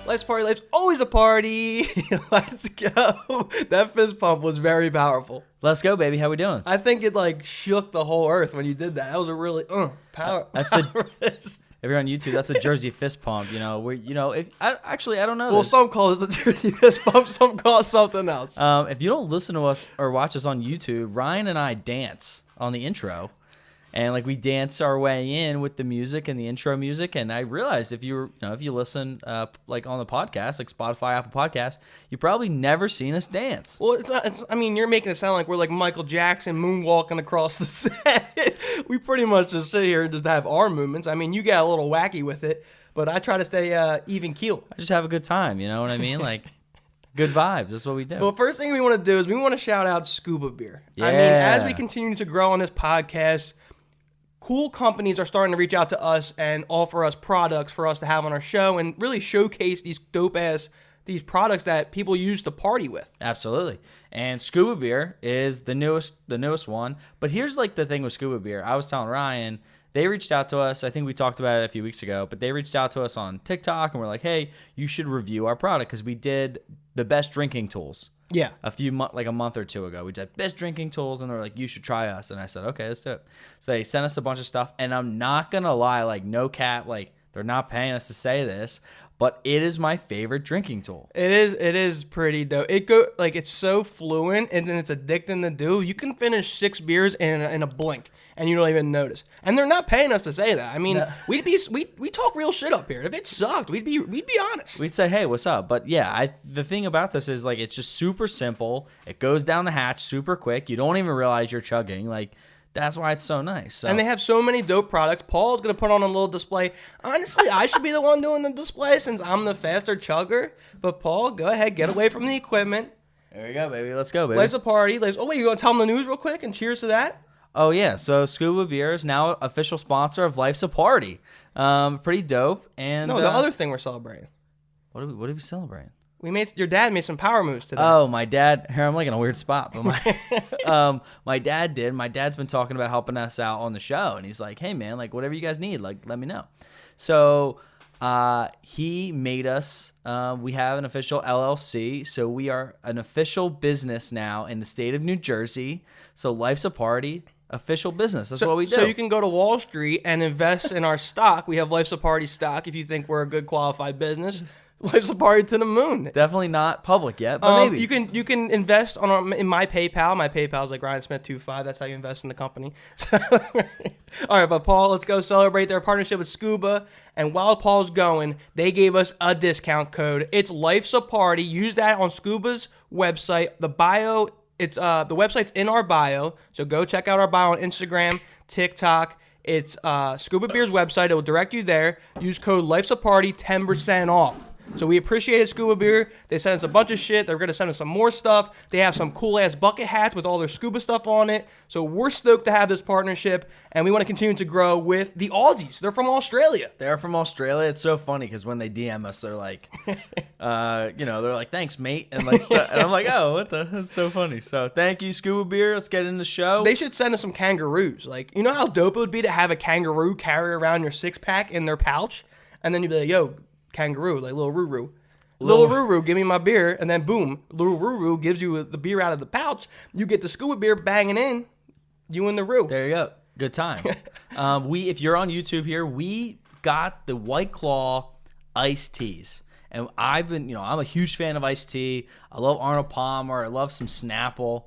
Life's a party, life's always a party. Let's go. That fist pump was very powerful. Let's go, baby. How we doing? I think it like shook the whole earth when you did that. That was a really power. That's the if you're on YouTube, that's a Jersey fist pump. You know, if I don't know. Well, some call it the Jersey fist pump, some call it something else. If you don't listen to us or watch us on YouTube, Ryan and I dance on the intro. And like we dance our way in with the music and the intro music, and I realized if you listen like on the podcast, like Spotify, Apple Podcasts, you probably never seen us dance. Well, it's not. I mean, you're making it sound like we're like Michael Jackson moonwalking across the set. We pretty much just sit here and just have our movements. I mean, you get a little wacky with it, but I try to stay even keel. I just have a good time. You know what I mean? Like good vibes. That's what we do. Well, first thing we want to do is we want to shout out Scuba Beer. Yeah. I mean, as we continue to grow on this podcast, cool companies are starting to reach out to us and offer us products for us to have on our show and really showcase these these products that people use to party with. Absolutely. And Scuba Beer is the newest one. But here's like the thing with Scuba Beer. I was telling Ryan, they reached out to us. I think we talked about it a few weeks ago, but they reached out to us on TikTok and we're like, hey, you should review our product because we did the best drinking tools. Yeah. Like a month or two ago. We did best drinking tools, and they're like, you should try us. And I said, okay, let's do it. So they sent us a bunch of stuff, and I'm not going to lie, like no cap, like they're not paying us to say this, but it is my favorite drinking tool. It is pretty dope. It's so fluent and it's addicting to do. You can finish 6 beers in a blink and you don't even notice. And they're not paying us to say that. I mean, no. we talk real shit up here. If it sucked, we'd be honest. We'd say, hey, what's up? But yeah, the thing about this is like it's just super simple. It goes down the hatch super quick. You don't even realize you're chugging. Like that's why it's so nice. So. And they have so many dope products. Paul's going to put on a little display. Honestly, I should be the one doing the display since I'm the faster chugger. But Paul, go ahead, get away from the equipment. There we go, baby. Let's go, baby. Life's a party. Oh, wait, you going to tell them the news real quick and cheers to that? Oh, yeah. So Scuba Beer is now official sponsor of Life's a Party. Pretty dope. And no, the other thing we're celebrating. What are we celebrating? Your dad made some power moves today. Oh, my dad. Here, I'm like in a weird spot. But my dad did. My dad's been talking about helping us out on the show. And he's like, hey, man, like whatever you guys need, like let me know. So he made us, we have an official LLC. So we are an official business now in the state of New Jersey. So Life's a Party. Official business. That's what we do. So you can go to Wall Street and invest in our stock. We have Life's a Party stock if you think we're a good qualified business. Life's a Party to the moon. Definitely not public yet, but maybe. You can invest in my PayPal. My PayPal is like Ryan Smith 25. That's how you invest in the company. So, all right, but Paul, let's go celebrate their partnership with Scuba. And while Paul's going, they gave us a discount code. It's Life's a Party. Use that on Scuba's website. The website's in our bio. So go check out our bio on Instagram, TikTok. It's Scuba Beer's website. It will direct you there. Use code Life's a Party, 10% off. So we appreciate it, Scuba Beer. They sent us a bunch of shit. They're going to send us some more stuff. They have some cool-ass bucket hats with all their scuba stuff on it. So we're stoked to have this partnership, and we want to continue to grow with the Aussies. They're from Australia. They're from Australia. It's so funny because when they DM us, they're like, they're like, thanks, mate. And like, and I'm like, oh, what the? That's so funny. So thank you, Scuba Beer. Let's get in the show. They should send us some kangaroos. Like, you know how dope it would be to have a kangaroo carry around your six-pack in their pouch? And then you'd be like, yo, kangaroo, like little Ruru. Little Ruru, give me my beer, and then boom, little Ruru gives you the beer out of the pouch. You get the Scuba Beer banging in, you and the Roo. There you go. Good time. If you're on YouTube here, we got the White Claw iced teas. And I'm a huge fan of iced tea. I love Arnold Palmer. I love some Snapple,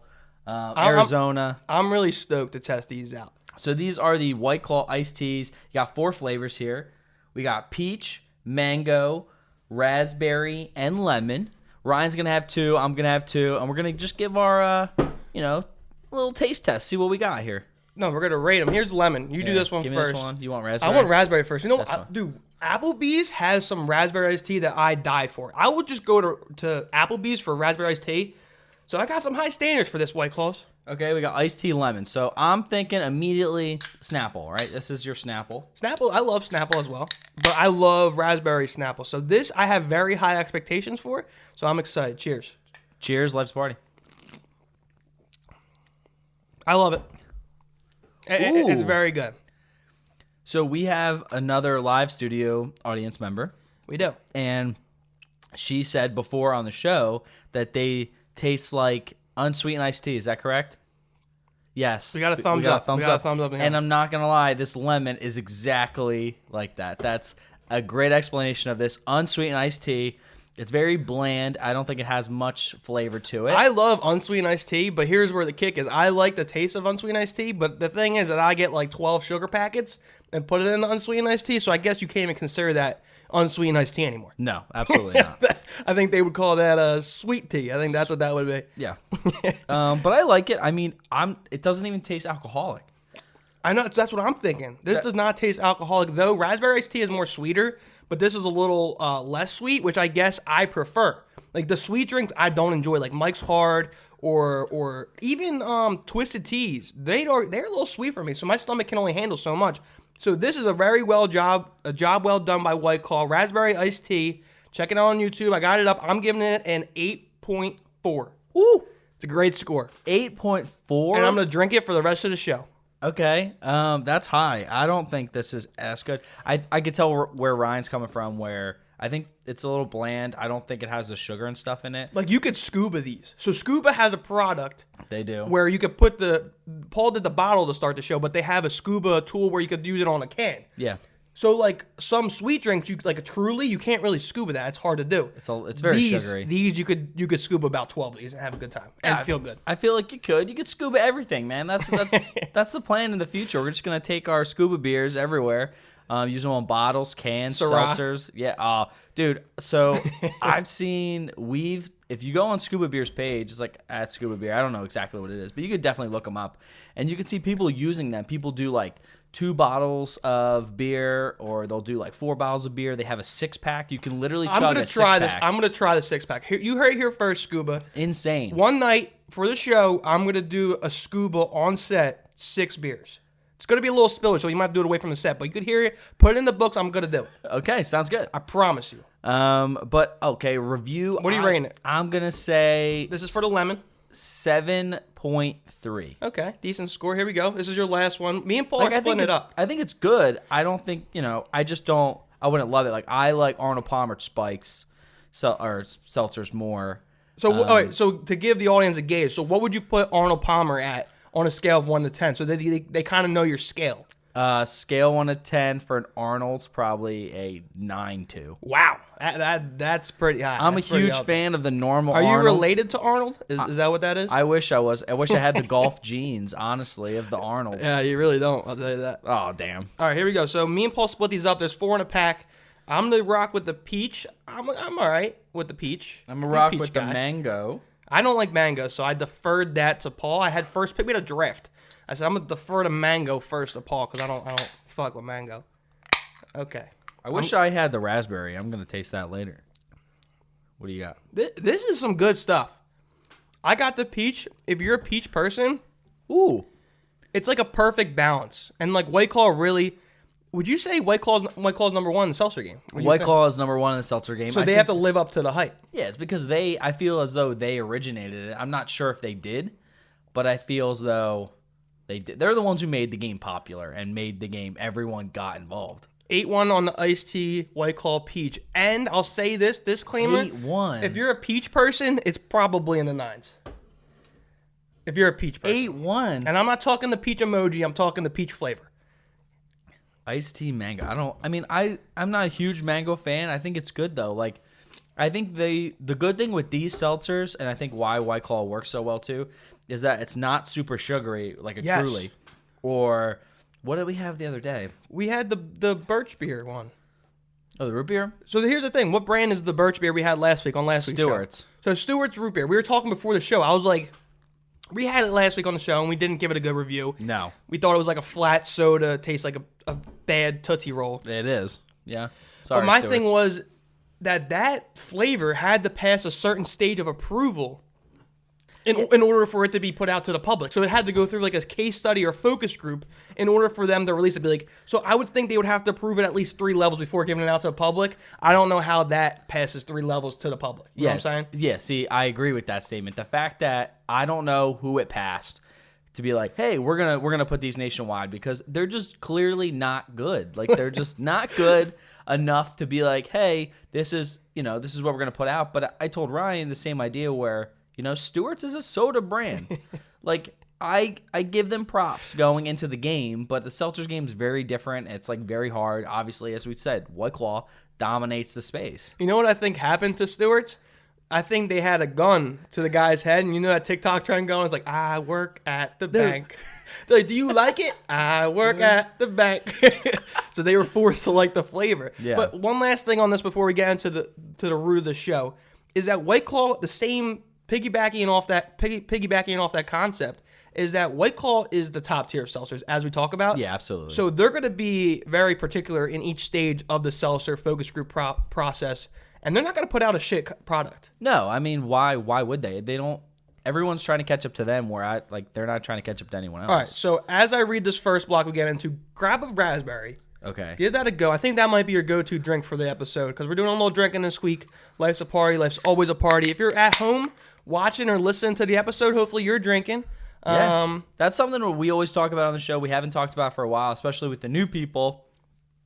Arizona. I'm really stoked to test these out. So these are the White Claw iced teas. You got 4 flavors here. We got peach, mango, raspberry, and lemon. Ryan's going to have 2. I'm going to have 2. And we're going to just give our, little taste test. See what we got here. No, we're going to rate them. Here's lemon. You do this one give first. Me this one. You want raspberry? I want raspberry first. You know what? Dude, Applebee's has some raspberry iced tea that I die for. I would just go to Applebee's for raspberry iced tea. So I got some high standards for this White Claws. Okay, we got iced tea lemon. So I'm thinking immediately Snapple, right? This is your Snapple. Snapple, I love Snapple as well. But I love raspberry Snapple. So this I have very high expectations for. So I'm excited. Cheers. Cheers, Life's Party. I love it. It's very good. So we have another live studio audience member. We do. And she said before on the show that they taste like unsweetened iced tea. Is that correct? Yes. We got a thumbs up. We got a thumbs up. And I'm not going to lie, this lemon is exactly like that. That's a great explanation of this unsweetened iced tea. It's very bland. I don't think it has much flavor to it. I love unsweetened iced tea, but here's where the kick is. I like the taste of unsweetened iced tea, but the thing is that I get like 12 sugar packets and put it in the unsweetened iced tea, so I guess you can't even consider that unsweetened iced tea anymore. No, absolutely not. I think they would call that sweet tea. I think that's what that would be. Yeah. But I like it. I mean, it doesn't even taste alcoholic. I know, that's what I'm thinking. This does not taste alcoholic, though raspberry iced tea is more sweeter, but this is a little less sweet, which I guess I prefer. Like the sweet drinks I don't enjoy, like Mike's Hard or even Twisted Teas. They're a little sweet for me, so my stomach can only handle so much. So this is a very a job well done by White Claw. Raspberry iced tea. Check it out on YouTube. I got it up. I'm giving it an 8.4. Ooh, it's a great score. 8.4? And I'm going to drink it for the rest of the show. Okay, that's high. I don't think this is as good. I could tell where Ryan's coming from, where I think it's a little bland. I don't think it has the sugar and stuff in it. Like, you could scuba these. So Scuba has a product. They do. Where you could put Paul did the bottle to start the show, but they have a scuba tool where you could use it on a can. Yeah. So, like, some sweet drinks, like a Truly, you can't really scuba that. It's hard to do. It's very sugary. These, you could scuba about 12 of these and have a good time and feel good. I feel like you could scuba everything, man. That's that's the plan in the future. We're just gonna take our scuba beers everywhere, use them on bottles, cans, seltzers. Yeah. Dude. So I've seen if you go on Scuba Beer's page, it's like at Scuba Beer. I don't know exactly what it is, but you could definitely look them up, and you can see people using them. People do like 2 bottles of beer, or they'll do like 4 bottles of beer. They have a 6-pack. You can literally chug a 6-pack. I'm gonna try the 6-pack. You heard it here first, Scuba. Insane. One night for the show, I'm gonna do a Scuba on set, 6 beers. It's gonna be a little spillage, so you might have to do it away from the set. But you could hear it. Put it in the books. I'm gonna do it. Okay, sounds good. I promise you. But okay, review. What are you rating it? I'm gonna say this is for the lemon. 7.3. Okay, decent score. Here we go. This is your last one. Me and Paul are splitting it up. I think it's good. I don't think, I just don't, I wouldn't love it. Like, I like Arnold Palmer Spikes or seltzers more. So, all right, so to give the audience a gauge, so what would you put Arnold Palmer at on a scale of 1 to 10? So they kind of know your scale. Scale 1 to 10 for an Arnold's probably a 9.2. Wow, that's pretty high. I'm a huge fan of the normal Are you Arnold's. related to Arnold? Is that what that is? I wish I was. I wish I had the golf jeans, honestly, of the Arnold. Yeah, you really don't. I'll tell you that. Oh, damn. All right, here we go. So me and Paul split these up. There's 4 in a pack. I'm going to rock with the peach. I'm all right with the peach. I'm going to rock with the mango. I don't like mango, so I deferred that to Paul. I had first pick. We had a draft. I said, I'm going to defer the mango first to Paul because I don't fuck with mango. Okay. I wish I had the raspberry. I'm going to taste that later. What do you got? This is some good stuff. I got the peach. If you're a peach person, ooh, it's like a perfect balance. And like White Claw really, would you say White Claw's number 1 in the seltzer game? White Claw is number 1 in the seltzer game. So they have to live up to the hype. Yeah, it's because I feel as though they originated it. I'm not sure if they did, but I feel as though they did. They're the ones who made the game popular and made the game everyone got involved. 8-1 on the iced tea, White Claw peach. And I'll say this disclaimer. 8-1. If you're a peach person, it's probably in the 9s. If you're a peach person. 8-1. And I'm not talking the peach emoji. I'm talking the peach flavor. Iced tea mango. I'm not a huge mango fan. I think it's good, though. Like, I think the good thing with these seltzers, and I think why White Claw works so well, too, is that it's not super sugary like a Truly. Or what did we have the other day? We had the birch beer one. Oh, the root beer? So here's the thing. What brand is the birch beer we had last week on last week's show? Stewart's. So Stewart's root beer. We were talking before the show. I was like, we had it last week on the show, and we didn't give it a good review. No. We thought it was like a flat soda, tastes like a bad Tootsie Roll. It is. Yeah. Sorry, but my Stewart's. thing was that flavor had to pass a certain stage of approval in order for it to be put out to the public. So it had to go through like a case study or focus group in order for them to release it. Be like, so I would think they would have to approve it at least 3 levels before giving it out to the public. I don't know how that passes 3 levels to the public. You know what I'm saying? Yeah, see, I agree with that statement. The fact that I don't know who it passed to be like, hey, we're gonna put these nationwide because they're just clearly not good. Like, they're just not good. enough to be like, hey, this is what we're going to put out. But I told Ryan the same idea where, Stewart's is a soda brand. Like, I give them props going into the game, but the Seltzers game is very different. It's like very hard. Obviously, as we said, White Claw dominates the space. You know what I think happened to Stewart's? I think they had a gun to the guy's head, and that TikTok trend going? It's like, I work at the bank. They're like, do you like it? I work at the bank. So they were forced to like the flavor. Yeah. But one last thing on this before we get into the root of the show is that White Claw, the same piggybacking off that concept, is that White Claw is the top tier of seltzers, as we talk about. Yeah, absolutely. So they're going to be very particular in each stage of the seltzer focus group process, and they're not going to put out a shit product. No, I mean, why would they? They don't. Everyone's trying to catch up to them, where they're not trying to catch up to anyone else. All right, so as I read this first block we get into, grab a raspberry. Okay. Give that a go. I think that might be your go-to drink for the episode because we're doing a little drinking this week. Life's a party. Life's always a party. If you're at home watching or listening to the episode, hopefully you're drinking. Yeah. That's something that we always talk about on the show. We haven't talked about for a while, especially with the new people,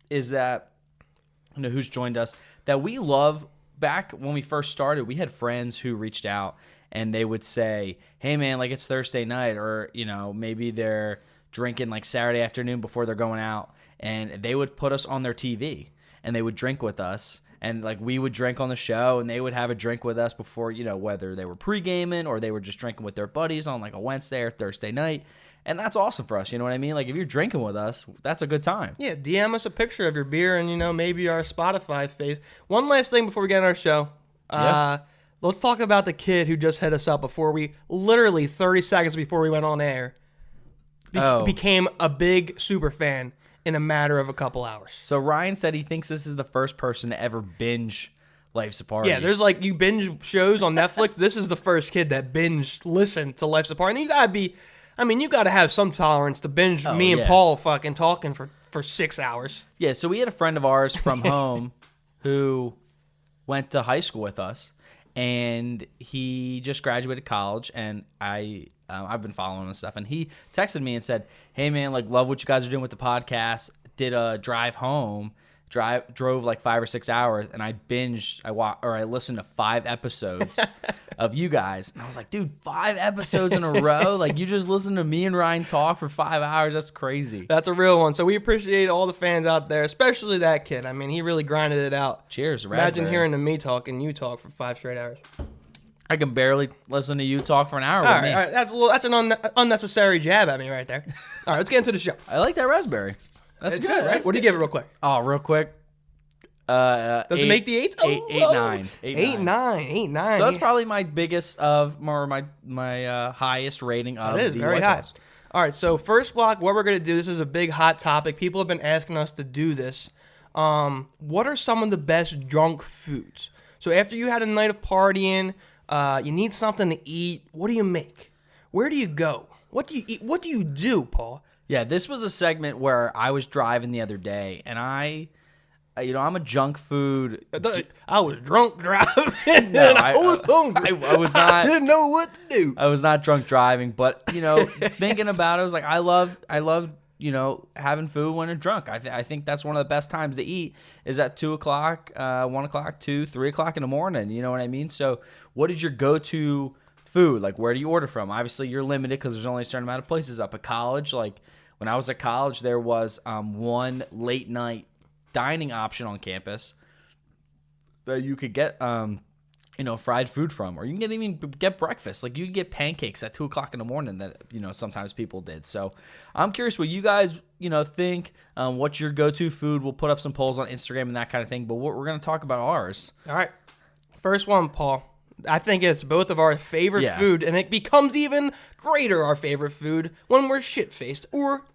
is that, who's joined us, that we love. Back when we first started, we had friends who reached out and they would say, hey man, like it's Thursday night, or, maybe they're drinking like Saturday afternoon before they're going out, and they would put us on their TV and they would drink with us. And like we would drink on the show and they would have a drink with us before, whether they were pre-gaming or they were just drinking with their buddies on like a Wednesday or Thursday night. And that's awesome for us. You know what I mean? Like if you're drinking with us, that's a good time. Yeah, DM us a picture of your beer and, maybe our Spotify face. One last thing before we get on our show. Let's talk about the kid who just hit us up before we, literally 30 seconds before we went on air, became a big super fan in a matter of a couple hours. So Ryan said he thinks this is the first person to ever binge Life's a Party. Yeah, there's like you binge shows on Netflix. This is the first kid that listened to Life's a Party. And you gotta have some tolerance to binge me and Paul fucking talking for 6 hours. Yeah, so we had a friend of ours from home who went to high school with us, and he just graduated college, and I've been following him and stuff, and he texted me and said, hey man, like love what you guys are doing with the podcast, did a drive home, drove like 5 or 6 hours, and I listened to 5 episodes of you guys, and I was like, dude, 5 episodes in a row? Like you just listened to me and Ryan talk for 5 hours? That's crazy. That's a real one. So we appreciate all the fans out there, especially that kid. I mean, he really grinded it out. Cheers, Imagine raspberry. hearing me talk and you talk for 5 straight hours. I can barely listen to you talk for an hour. All right, that's an unnecessary jab at me right there. All right, let's get into the show. I like that raspberry. That's it's good, right? What do you give it real quick? Oh, real quick. Does it make the 8s? Eight, 9. 8, 9. So that's probably my biggest my highest rating of It is the very White high. Claws. All right, so first block, what we're going to do, this is a big hot topic. People have been asking us to do this. What are some of the best drunk foods? So after you had a night of partying, you need something to eat. What do you make? Where do you go? What do you eat? What do you do, Paul? Yeah, this was a segment where I was driving the other day, and I'm a junk food. I was drunk driving, No, and I was hungry. I was not. I didn't know what to do. I was not drunk driving, but thinking about it, I was like, I love having food when I'm drunk. I think that's one of the best times to eat is at 2 o'clock, 1 o'clock, 2, 3 o'clock in the morning. You know what I mean? So what is your go-to food? Like, where do you order from? Obviously, you're limited because there's only a certain amount of places up at college. Like, when I was at college, there was one late night dining option on campus that you could get fried food from, or you can even get breakfast. Like you can get pancakes at 2 o'clock in the morning that sometimes people did. So I'm curious what you guys think. What's your go-to food? We'll put up some polls on Instagram and that kind of thing. But we're going to talk about ours. All right, first one, Paul. I think it's both of our favorite food, and it becomes even greater our favorite food when we're shit-faced, or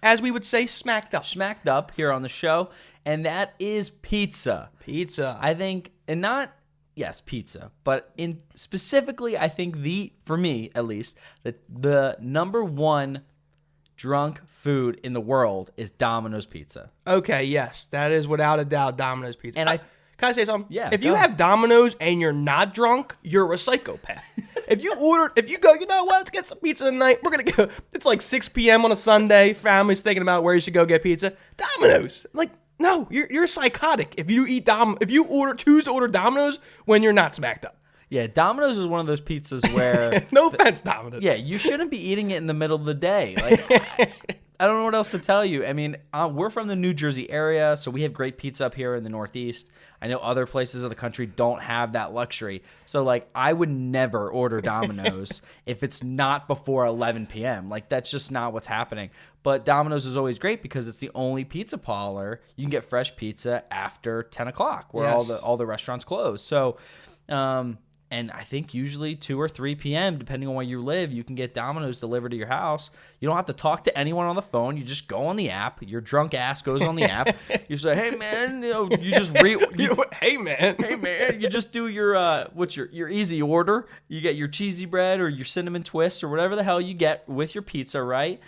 as we would say, smacked up. Smacked up here on the show, and that is pizza. Pizza. I think, and not, yes, pizza, but specifically, I think for me at least, the number one drunk food in the world is Domino's pizza. Okay, yes, that is without a doubt Domino's pizza. And can I say something? Yeah. If you have Domino's and you're not drunk, you're a psychopath. If you go, you know what? Let's get some pizza tonight. We're gonna go. It's like 6 p.m. on a Sunday. Family's thinking about where you should go get pizza. Domino's. Like, No, you're psychotic if you choose to order Domino's when you're not smacked up. Yeah, Domino's is one of those pizzas where No offense, Domino's. yeah, you shouldn't be eating it in the middle of the day. Like, I don't know what else to tell you. I mean, we're from the New Jersey area, so we have great pizza up here in the Northeast. I know other places of the country don't have that luxury. So, like, I would never order Domino's if it's not before 11 p.m. Like, that's just not what's happening. But Domino's is always great because it's the only pizza parlor you can get fresh pizza after 10 o'clock where Yes. all the restaurants close. So, and I think usually 2 or 3 p.m., depending on where you live, you can get Domino's delivered to your house. You don't have to talk to anyone on the phone. You just go on the app. Your drunk ass goes on the app. You say, "Hey man," you just Hey man. "Hey man," you just do your what's your easy order. You get your cheesy bread or your cinnamon twist or whatever the hell you get with your pizza, right?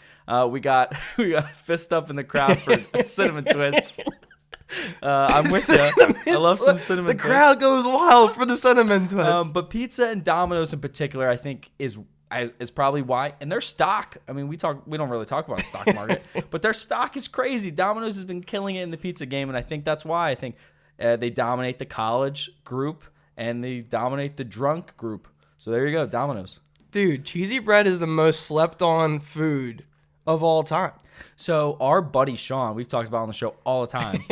We got fist up in the crowd for cinnamon twists. I'm with you. I love some cinnamon twist. The crowd goes wild for the cinnamon twist. But pizza and Domino's in particular, I think, is probably why. And their stock, I mean, we don't really talk about the stock market, but their stock is crazy. Domino's has been killing it in the pizza game, and I think that's why. I think they dominate the college group and they dominate the drunk group. So there you go, Domino's. Dude, cheesy bread is the most slept on food of all time. So our buddy Sean, we've talked about on the show all the time.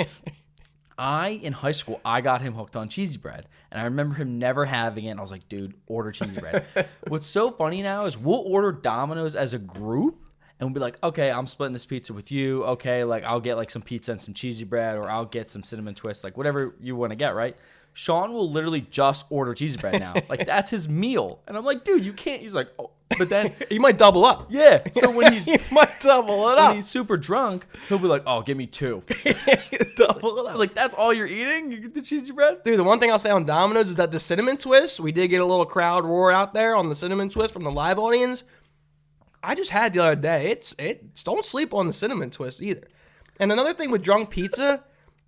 In high school, I got him hooked on cheesy bread. And I remember him never having it. And I was like, dude, order cheesy bread. What's so funny now is we'll order Domino's as a group. And we'll be like, okay, I'm splitting this pizza with you. Okay, like I'll get like some pizza and some cheesy bread. Or I'll get some cinnamon twist. Like whatever you want to get, right? Sean will literally just order cheesy bread now. Like that's his meal. And I'm like, dude, you can't. He's like, oh. But then he might double up. Yeah. So when he's he might double it up. When he's super drunk, he'll be like, "Oh, give me 2." Double it up. Like that's all you're eating? You get the cheesy bread? Dude, the one thing I'll say on Domino's is that the cinnamon twist, we did get a little crowd roar out there on the cinnamon twist from the live audience. I just had the other day. It's don't sleep on the cinnamon twist either. And another thing with drunk pizza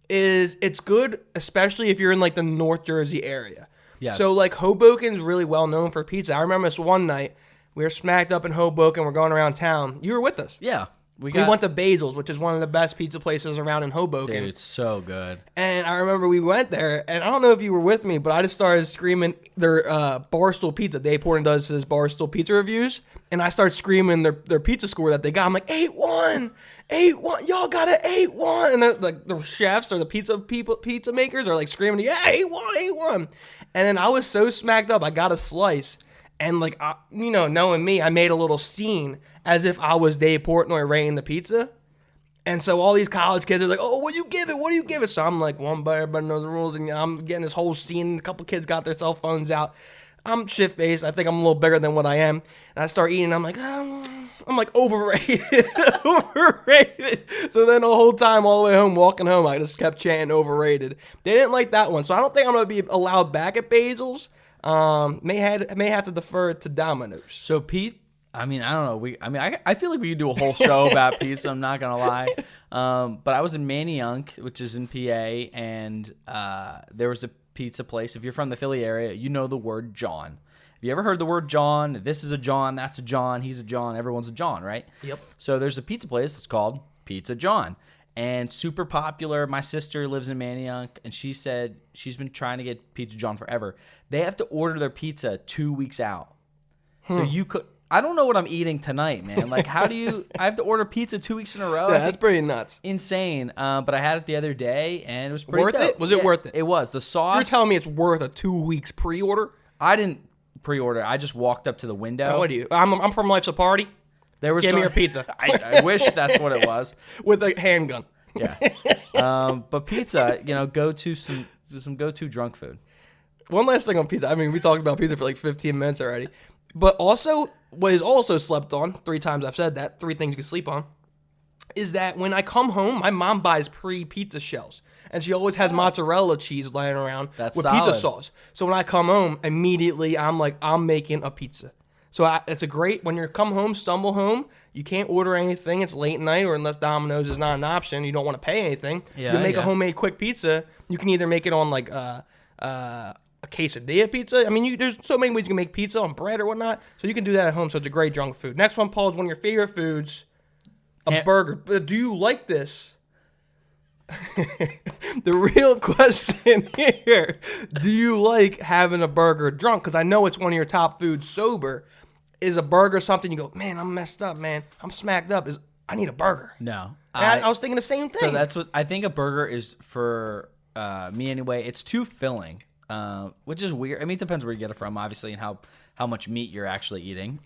is it's good, especially if you're in like the North Jersey area. Yes. So like Hoboken's really well known for pizza. I remember this one night. We were smacked up in Hoboken. We're going around town. You were with us. Yeah. We went to Basil's, which is one of the best pizza places around in Hoboken. Dude, it's so good. And I remember we went there, and I don't know if you were with me, but I just started screaming their Barstool Pizza. Dave Portman does his Barstool Pizza reviews, and I started screaming their pizza score that they got. I'm like, 8-1, 8-1, y'all got it, 8-1. And like the chefs or the pizza makers are like screaming, yeah, 8-1, 8-1. And then I was so smacked up, I got a slice. And like, knowing me, I made a little scene as if I was Dave Portnoy rating the pizza. And so all these college kids are like, oh, what do you give it? What do you give it? So I'm like, one bite, everybody knows the rules. And I'm getting this whole scene. A couple kids got their cell phones out. I'm shit-faced. I think I'm a little bigger than what I am. And I start eating. I'm like, overrated. Overrated. So then the whole time, all the way home, walking home, I just kept chanting overrated. They didn't like that one. So I don't think I'm going to be allowed back at Basil's. May have to defer to Domino's. So Pete, I mean, I don't know. I feel like we could do a whole show about pizza. I'm not gonna lie. But I was in Manayunk, which is in PA, and there was a pizza place. If you're from the Philly area, you know the word John. Have you ever heard the word John? This is a John. That's a John. He's a John. Everyone's a John, right? Yep. So there's a pizza place that's called Pizza John. And super popular. My sister lives in Manayunk, and she said she's been trying to get Pizza John forever. They have to order their pizza 2 weeks out. So you could. I don't know what I'm eating tonight, man. Like, how do you? I have to order pizza 2 weeks in a row. Yeah, that's pretty nuts. Insane. But I had it the other day, and it was pretty worth dope. it. Was it worth it? It was. The sauce. You're telling me it's worth a 2 weeks pre-order? I didn't pre-order. I just walked up to the window. What do you? I'm from Life's a Party. There was Give me some- your pizza. I wish that's what it was. With a handgun. Yeah. But pizza, go-to some go-to drunk food. One last thing on pizza. I mean, we talked about pizza for like 15 minutes already. But also, what is also slept on, 3 times I've said that, 3 things you can sleep on, is that when I come home, my mom buys pre-pizza shells. And she always has mozzarella cheese lying around That's with solid. pizza sauce. So when I come home, immediately I'm like, I'm making a pizza. So it's a great, when you stumble home, you can't order anything. It's late night, or unless Domino's is not an option, you don't want to pay anything. Yeah, you make a yeah. homemade quick pizza. You can either make it on like a quesadilla pizza. I mean, there's so many ways you can make pizza on bread or whatnot. So you can do that at home. So it's a great drunk food. Next one, Paul, is one of your favorite foods, a burger. But do you like this The real question here, do you like having a burger drunk? Because I know it's one of your top foods sober. Is a burger something you go, man, I'm messed up, man. I'm smacked up. I need a burger. No. And I was thinking the same thing. So that's what I think a burger is for me anyway. It's too filling, which is weird. I mean, it depends where you get it from, obviously, and how much meat you're actually eating.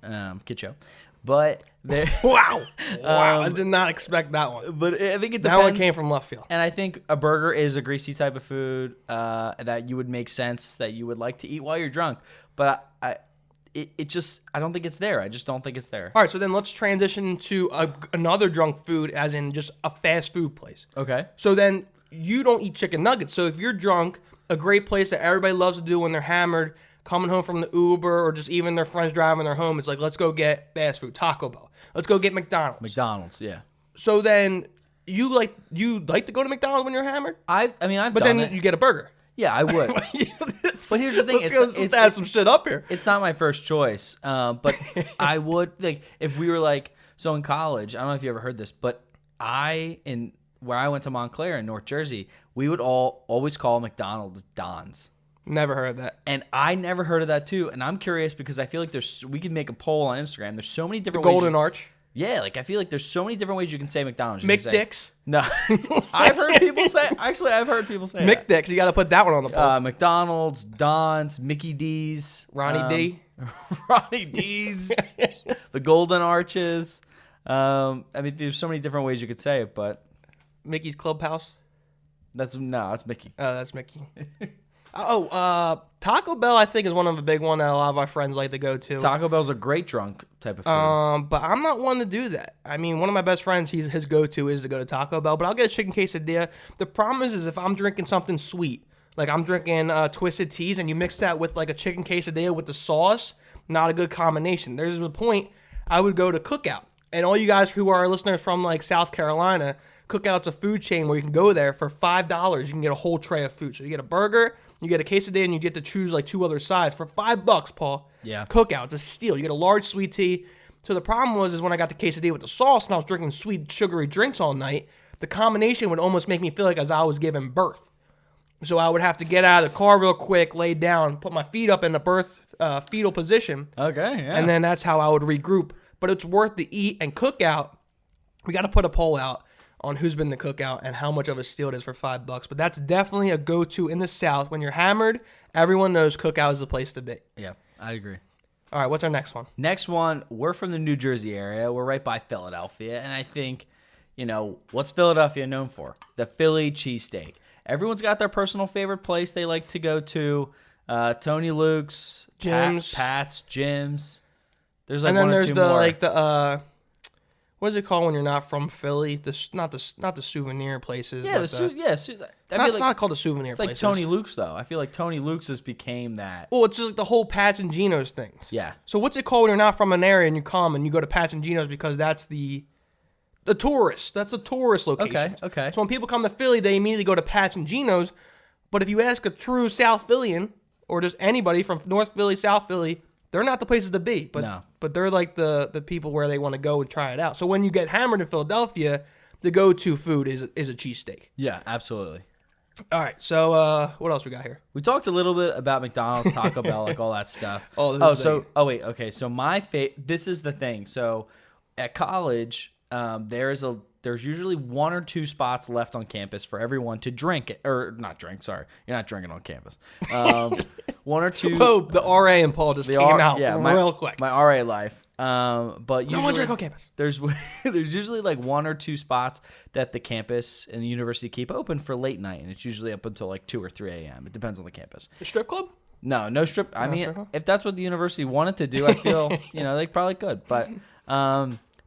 Kid But there, wow, I did not expect that one. But I think it depends. That one came from left field. And I think a burger is a greasy type of food that you would make sense that you would like to eat while you're drunk. But I don't think it's there. I just don't think it's there. All right, so then let's transition to another drunk food, as in just a fast food place. Okay. So then you don't eat chicken nuggets. So if you're drunk, a great place that everybody loves to do when they're hammered, coming home from the Uber or just even their friends driving their home, it's like, let's go get fast food, Taco Bell. Let's go get McDonald's. McDonald's, yeah. So then you like to go to McDonald's when you're hammered? I've done But then it. you get a burger. Yeah, I would. But here's the thing: let's add some shit up here. It's not my first choice, but I would like if we were like so in college. I don't know if you ever heard this, but where I went to Montclair in North Jersey, we would always call McDonald's Don's. Never heard of that. And I never heard of that too. And I'm curious because I feel like we could make a poll on Instagram. There's so many different ways. Golden Arch. Yeah, like I feel like there's so many different ways you can say McDonald's. McDicks. No, I've heard people say. Actually, I've heard people say McDicks. You got to put that one on the poll. McDonald's, Don's, Mickey D's, Ronnie D, Ronnie D's, the Golden Arches. I mean, there's so many different ways you could say it, but Mickey's Clubhouse. That's Mickey. Oh, that's Mickey. Taco Bell, I think, is one of the big one that a lot of our friends like to go to. Taco Bell's a great drunk type of food. But I'm not one to do that. I mean, one of my best friends, his go-to is to go to Taco Bell, but I'll get a chicken quesadilla. The problem is if I'm drinking something sweet, like I'm drinking Twisted Teas, and you mix that with like a chicken quesadilla with the sauce, not a good combination. There's a point I would go to Cookout. And all you guys who are listeners from like South Carolina, Cookout's a food chain where you can go there for $5. You can get a whole tray of food. So you get a burger, you get a quesadilla, and you get to choose like 2 other sides for $5, Paul. Yeah. Cookout, it's a steal. You get a large sweet tea. So the problem was when I got the quesadilla with the sauce and I was drinking sweet, sugary drinks all night, the combination would almost make me feel like as I was giving birth. So I would have to get out of the car real quick, lay down, put my feet up in the fetal position. Okay, yeah. And then that's how I would regroup. But it's worth the eat and Cookout. We got to put a poll out on who's been to Cookout and how much of a steal it is for $5. But that's definitely a go-to in the South. When you're hammered, everyone knows Cookout is the place to be. Yeah, I agree. All right, what's our next one? Next one, we're from the New Jersey area. We're right by Philadelphia. And I think, what's Philadelphia known for? The Philly cheesesteak. Everyone's got their personal favorite place they like to go to. Tony Luke's, Jim's. Pat's, Jim's. There's like and then one or there's two the more. like the what is it called when you're not from Philly? Not the souvenir places. Yeah, but it's not called a souvenir. It's like places. Tony Luke's though. I feel like Tony Luke's has became that. Well, it's just like the whole Pat's and Geno's thing. Yeah. So what's it called when you're not from an area and you come and you go to Pat's and Geno's because that's the tourist. That's a tourist location. Okay. So when people come to Philly, they immediately go to Pat's and Geno's. But if you ask a true South Phillian or just anybody from North Philly, South Philly, they're not the places to be. But No. but they're like the people where they want to go and try it out. So when you get hammered in Philadelphia, the go-to food is a cheesesteak. Yeah, absolutely. All right. So what else we got here? We talked a little bit about McDonald's, Taco Bell, like all that stuff. This is the thing. So at college, there's usually 1 or 2 spots left on campus for everyone to drink or not drink. Sorry, you're not drinking on campus. 1 or 2. Whoa, the RA and Paul just came out real quick. My RA life. But usually, no one drink on campus. There's usually like 1 or 2 spots that the campus and the university keep open for late night, and it's usually up until like 2 or 3 a.m. It depends on the campus. The strip club? No strip. I mean, strip club? if that's what the university wanted to do, I feel they probably could. But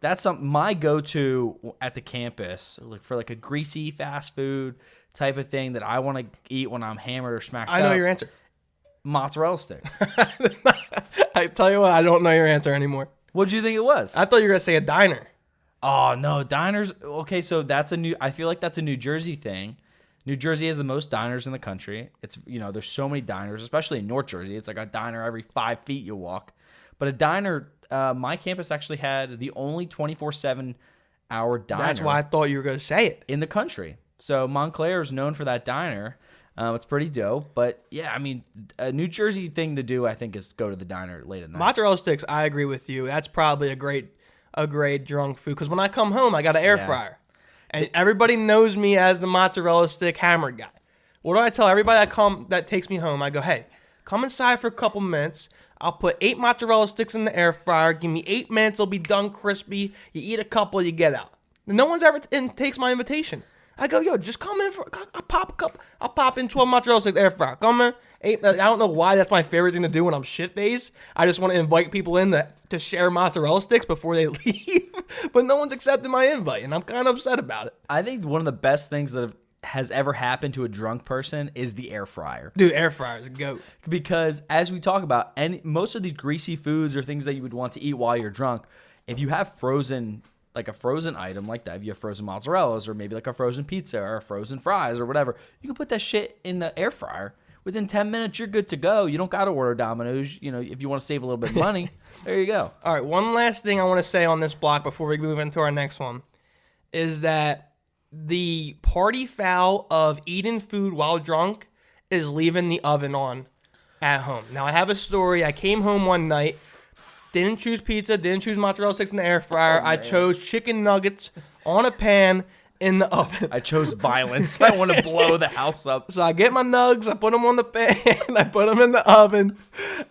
that's my go-to at the campus, like for like a greasy fast food type of thing that I want to eat when I'm hammered or smacked up. I know your answer. Mozzarella sticks. I tell you what, I don't know your answer anymore. What do you think it was? I thought you were gonna say a diner. Oh no, diners. Okay, so I feel like that's a New Jersey thing. New Jersey has the most diners in the country. It's there's so many diners, especially in North Jersey. It's like a diner every 5 feet you walk. But a diner, my campus actually had the only 24/7 hour diner. That's why I thought you were gonna say it. In the country. So Montclair is known for that diner. It's pretty dope. But yeah, I mean, a New Jersey thing to do, I think, is go to the diner late at night. Mozzarella sticks, I agree with you. That's probably a great drunk food. Because when I come home, I got an air fryer. And everybody knows me as the mozzarella stick hammer guy. What do I tell everybody that takes me home? I go, hey, come inside for a couple minutes. I'll put 8 mozzarella sticks in the air fryer. Give me 8 minutes. It'll be done crispy. You eat a couple, you get out. No one's ever takes my invitation. I go, yo, just come in for. I'll pop in 12 mozzarella sticks air fryer. Come in. 8. I don't know why that's my favorite thing to do when I'm shit faced. I just want to invite people in to share mozzarella sticks before they leave. But no one's accepted my invite, and I'm kind of upset about it. I think one of the best things that has ever happened to a drunk person is the air fryer. Dude, air fryers, goat. Because as we talk about, most of these greasy foods or things that you would want to eat while you're drunk, if you have frozen, like a frozen item like that, if you have frozen mozzarellas or maybe like a frozen pizza or frozen fries or whatever, you can put that shit in the air fryer. Within 10 minutes, you're good to go. You don't got to order Domino's. You know, if you want to save a little bit of money, there you go. All right, one last thing I want to say on this block before we move into our next one is that the party foul of eating food while drunk is leaving the oven on at home. Now, I have a story. I came home one night, didn't choose pizza, didn't choose mozzarella sticks in the air fryer. I chose chicken nuggets on a pan in the oven. I chose violence. I want to blow the house up. So I get my nugs, I put them on the pan, I put them in the oven,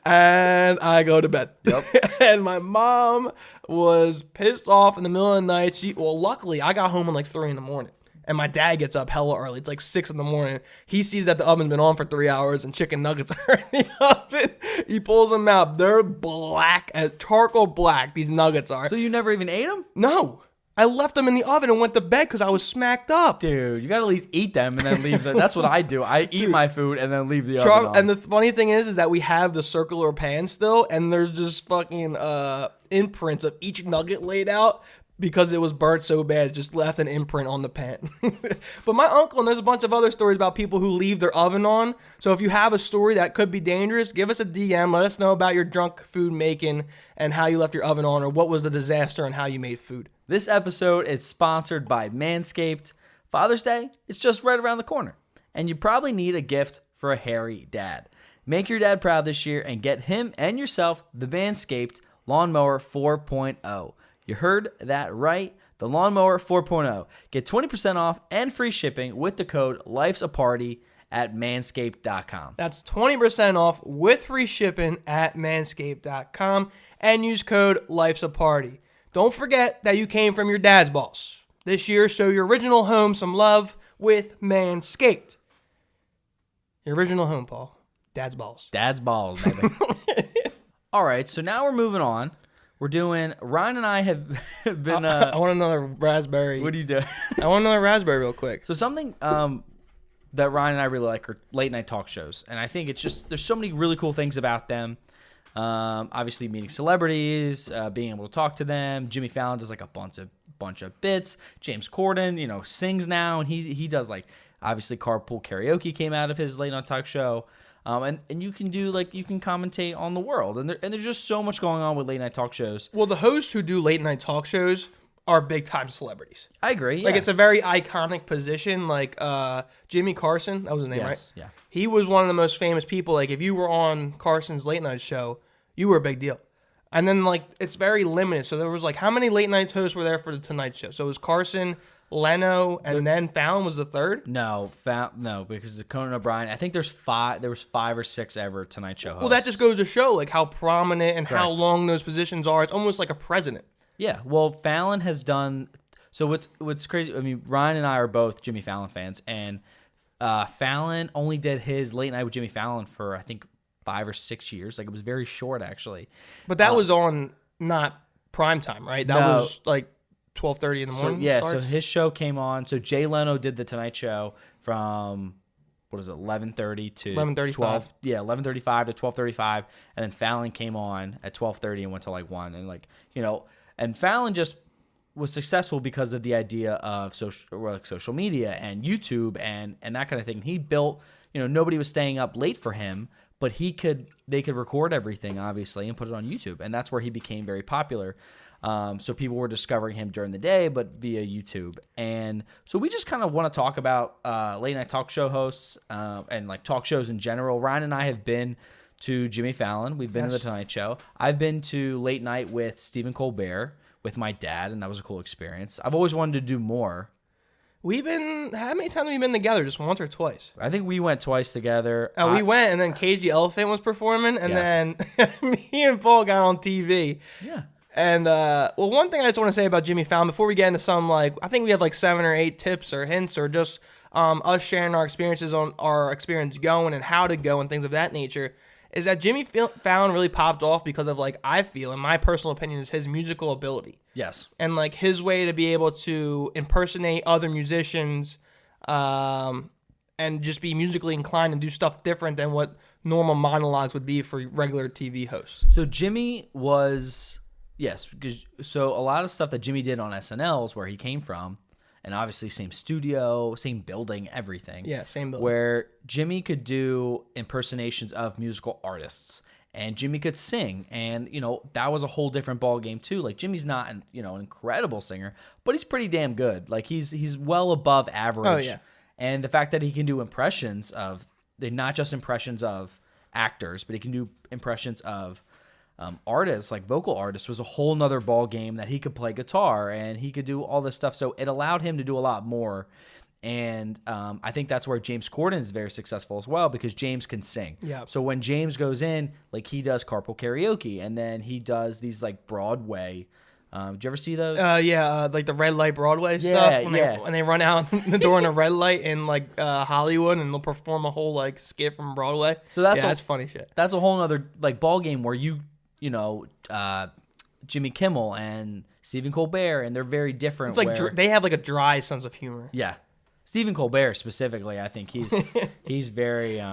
and I go to bed. Yep. And my mom was pissed off in the middle of the night. Luckily, I got home at like 3 in the morning. And my dad gets up hella early. It's like 6 in the morning. He sees that the oven's been on for 3 hours and chicken nuggets are in the oven. He pulls them out. They're black, as charcoal black, these nuggets are. So you never even ate them? No. I left them in the oven and went to bed because I was smacked up. Dude, you got to at least eat them and then leave them. That's what I do. I eat my food and then leave the oven on. And the funny thing is that we have the circular pan still, and there's just fucking imprints of each nugget laid out because it was burnt so bad, it just left an imprint on the pan. But my uncle, and there's a bunch of other stories about people who leave their oven on. So if you have a story that could be dangerous, give us a DM. Let us know about your drunk food making and how you left your oven on, or what was the disaster and how you made food. This episode is sponsored by Manscaped. Father's Day, it's just right around the corner. And you probably need a gift for a hairy dad. Make your dad proud this year and get him and yourself the Manscaped Lawnmower 4.0. You heard that right. The Lawnmower 4.0. Get 20% off and free shipping with the code Life'sAParty at manscaped.com. That's 20% off with free shipping at manscaped.com and use code Life'sAParty. Don't forget that you came from your dad's balls. This year, show your original home some love with Manscaped. Your original home, Paul. Dad's balls. Dad's balls, baby. All right, so now we're moving on. We're doing, Ryan and I have been... I want another raspberry. What do you do? I want another raspberry real quick. So something that Ryan and I really like are late night talk shows. And I think it's just, there's so many really cool things about them. Obviously meeting celebrities, being able to talk to them. Jimmy Fallon does like a bunch of bits. James Corden, sings now, and he does like, obviously carpool karaoke came out of his late night talk show. And you can do you can commentate on the world, and there's just so much going on with late night talk shows. Well, the hosts who do late night talk shows are big time celebrities. I agree. Yeah. Like, it's a very iconic position. Like Jimmy Carson, that was his name, right? Yeah. He was one of the most famous people. Like, if you were on Carson's late night show, you were a big deal. And then it's very limited. So there was how many late night hosts were there for the Tonight Show? So it was Carson, Leno, and then Fallon was the third? No, because of Conan O'Brien. I think there was 5 or 6 ever Tonight Show hosts. Well, that just goes to show how prominent and Correct. how long those positions are. It's almost like a president. Yeah. Well, Fallon has done. So what's crazy? I mean, Ryan and I are both Jimmy Fallon fans, and Fallon only did his late night with Jimmy Fallon for I think 5 or 6 years. It was very short, actually. But that was on not prime time, right? That was 12:30 in the morning. So his show came on. So Jay Leno did the Tonight Show from 11:30 to 11:35. 11:35 to 12:35, and then Fallon came on at 12:30 and went to 1, and and Fallon just was successful because of the idea of social media and YouTube and that kind of thing. He built, nobody was staying up late for him, but they could record everything obviously and put it on YouTube, and that's where he became very popular. So people were discovering him during the day, but via YouTube. And so we just kind of want to talk about late night talk show hosts and like talk shows in general. Ryan and I have been to Jimmy Fallon. We've been to The Tonight Show. I've been to late night with Stephen Colbert with my dad, and that was a cool experience. I've always wanted to do more. How many times have we been together? Just once or twice? I think we went twice together. We went, and then KG Elephant was performing, and then me and Paul got on TV. Yeah. And, one thing I just want to say about Jimmy Fallon, before we get into some, like, I think we have, like, 7 or 8 tips or hints or just us sharing our experiences on our experience going and how to go and things of that nature, is that Jimmy Fallon really popped off because of, like, I feel, in my personal opinion, is his musical ability. Yes. And, like, his way to be able to impersonate other musicians and just be musically inclined and do stuff different than what normal monologues would be for regular TV hosts. So Jimmy was, yes, because so a lot of stuff that Jimmy did on SNL is where he came from, and obviously same studio, same building, everything. Yeah, same building. Where Jimmy could do impersonations of musical artists. And Jimmy could sing, and, you know, that was a whole different ball game too. Like, Jimmy's not, an incredible singer, but he's pretty damn good. Like, he's well above average. Oh, yeah. And the fact that he can do impressions of, not just impressions of actors, but he can do impressions of artists, like vocal artists, was a whole nother ball game. That he could play guitar, and he could do all this stuff. So it allowed him to do a lot more. And I think that's where James Corden is very successful as well, because James can sing. Yeah. So when James goes in, like, he does carpool karaoke, and then he does these, like, Broadway. Did you ever see those? Like the red light Broadway Yeah, stuff. When they run out the door in a red light in, like, Hollywood, and they'll perform a whole, like, skit from Broadway. So that's that's funny shit. That's a whole other, like, ball game where Jimmy Kimmel and Stephen Colbert, and they're very different. It's like they have, like, a dry sense of humor. Yeah. Stephen Colbert specifically, I think he's very